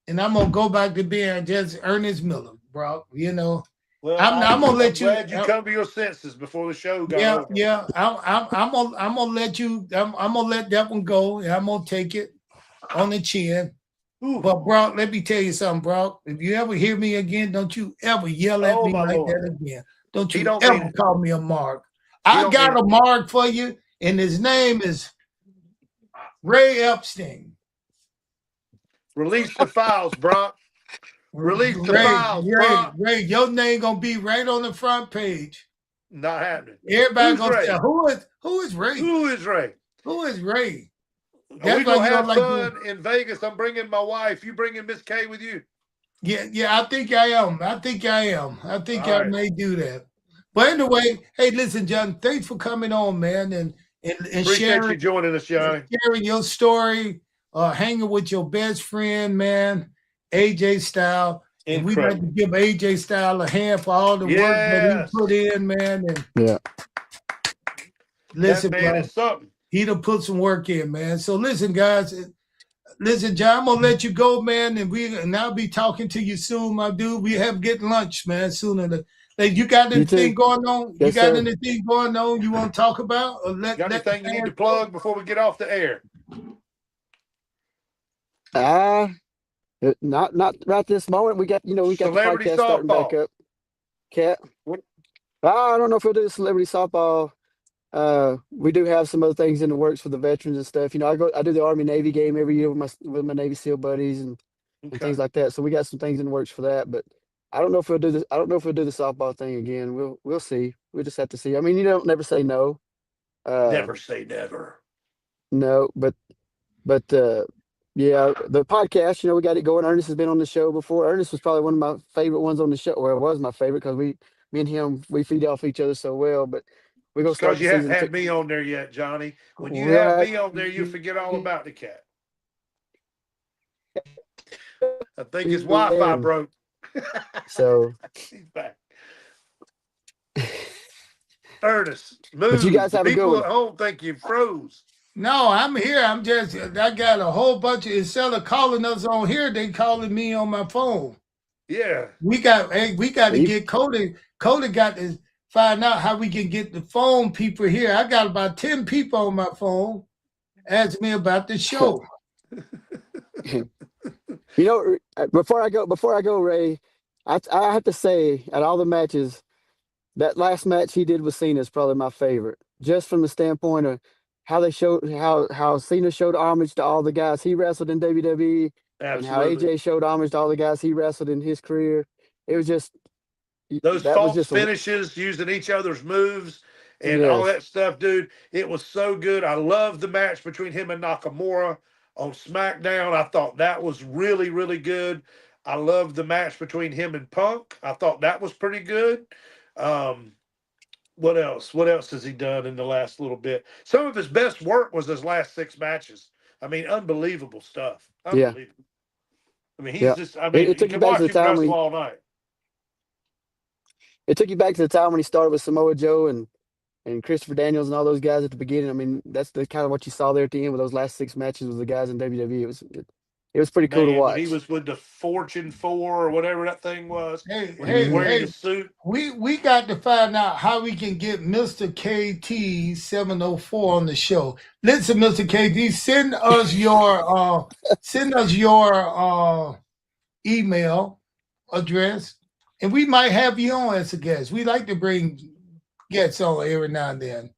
and I'm going to go back to being just Ernest Miller, bro. You know, well, I'm going to let you. Glad you come to your senses before the show got over. Yeah. I'm going to let you, I'm going to let that one go. And I'm going to take it on the chin. Ooh. But Brock, let me tell you something, Brock. If you ever hear me again, don't you ever yell at me like that again. Don't you ever call me a mark. I got a mark for you, and his name is Ray Epstein. Release the files, Brock. Release the files, Brock. Ray, your name gonna be right on the front page. Not happening. Everybody gonna say, who is Ray? Who is Ray? Who is Ray? Are we gonna have fun in Vegas? I'm bringing my wife. You bringing Miss K with you? Yeah, I think I am. I think I may do that. But anyway, hey, listen, John, thanks for coming on, man, and appreciate you joining us, Johnny. Sharing your story, hanging with your best friend, man, AJ Styles. And we'd like to give AJ Styles a hand for all the work that he put in, man. And listen, that man is something. He'd have put some work in, man. So listen, guys. Listen, John, I'm gonna let you go, man, and I'll be talking to you soon, my dude. We have get lunch, man, sooner. Hey, you got You anything too. going on? You Yes, got sir. anything going on you want to talk about? Or let Got the anything you need to fans plug before we get off the air? Not right this moment. We got the Celebrity podcast starting back softball. up. Cat. What? I don't know if we'll do celebrity softball. We do have some other things in the works for the veterans and stuff. I do the Army Navy game every year with my Navy SEAL buddies and Okay. things like that. So we got some things in the works for that. But I don't know if we'll do this. I don't know if we'll do the softball thing again. We'll see. We'll just have to see. I mean, you don't never say no. Never say never. No, but yeah, the podcast. We got it going. Ernest has been on the show before. Ernest was probably one of my favorite ones on the show, or it was my favorite because me and him, we feed off each other so well. But we're gonna It's because start the you haven't season. had me on there yet, Johnny. When you We'll have have, me on there, you forget all about the cat. I think his Wi-Fi broke. So, He's back. Ernest, move. but you guys The have a good people one. at home think you froze. No, I'm here. I got a whole bunch of, instead of calling us on here, they calling me on my phone. Yeah. We got to get Cody. Cody got to find out how we can get the phone people here. I got about 10 people on my phone asking me about the show. Before I go, Ray, I have to say, at all the matches, that last match he did with Cena is probably my favorite, just from the standpoint of how they showed how Cena showed homage to all the guys he wrestled in WWE, and how Absolutely. AJ showed homage to all the guys he wrestled in his career. It was just Those that was false just finishes using each other's moves and all yes. that stuff, dude. It was so good. I loved the match between him and Nakamura on SmackDown. I thought that was really, really good. I loved the match between him and Punk. I thought that was pretty good. What else? What else has he done in the last little bit? Some of his best work was his last 6 matches. I mean, unbelievable stuff. Yeah. Unbelievable. I mean, he's Yeah. just, I mean, It you took you can back to watch the him time wrestle all night. It took you back to the time when he started with Samoa Joe and Christopher Daniels and all those guys at the beginning. I mean, that's the kind of what you saw there at the end with those last 6 matches with the guys in WWE. It was pretty cool to Man, watch. when he was with the Fortune 4 or whatever that thing was, Hey, when he was hey, wearing hey, a suit. we got to find out how we can get Mr. KT 704 on the show. Listen, Mr. KT, send us your email address, and we might have you on as a guest. We like to bring guests on every now and then.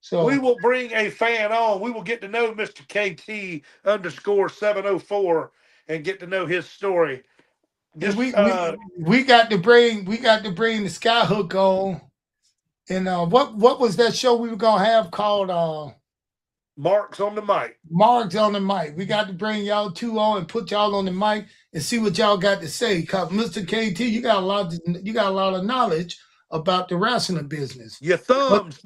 So We will bring a fan on. We will get to know Mr. KT_704 and get to know his story. and we got to bring the Skyhook on. And what was that show we were gonna have called Marks on the mic. Marks on the mic? We got to bring y'all two on and put y'all on the mic and see what y'all got to say. Cause Mr. KT, you got a lot of knowledge about the wrestling business. Your thumbs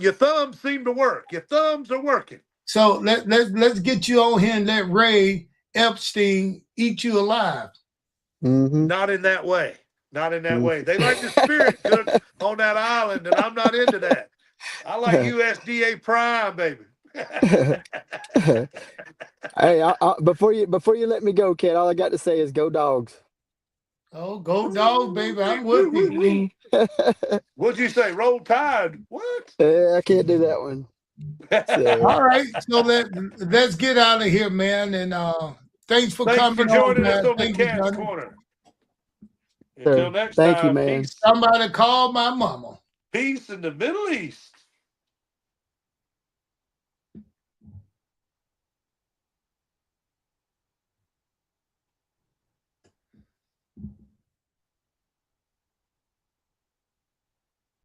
seem to work. Your thumbs are working. So let's get you on here and let Ray Epstein eat you alive. Mm-hmm. Not in that way. Not in that way. They like the spirit cook on that island, and I'm not into that. I like USDA Prime, baby. Hey, before you let me go, Kat, all I got to say is go Dogs. Oh, go Dogs, baby! I'm with you. What'd you say? Roll Tide? What? I can't do that one. So. All right, so let's get out of here, man. And thanks for coming. Thanks for joining on, us on the Thank you, Cat's Johnny. Corner. Until next Thank time, you, man. peace. Somebody call my mama. Peace in the Middle East.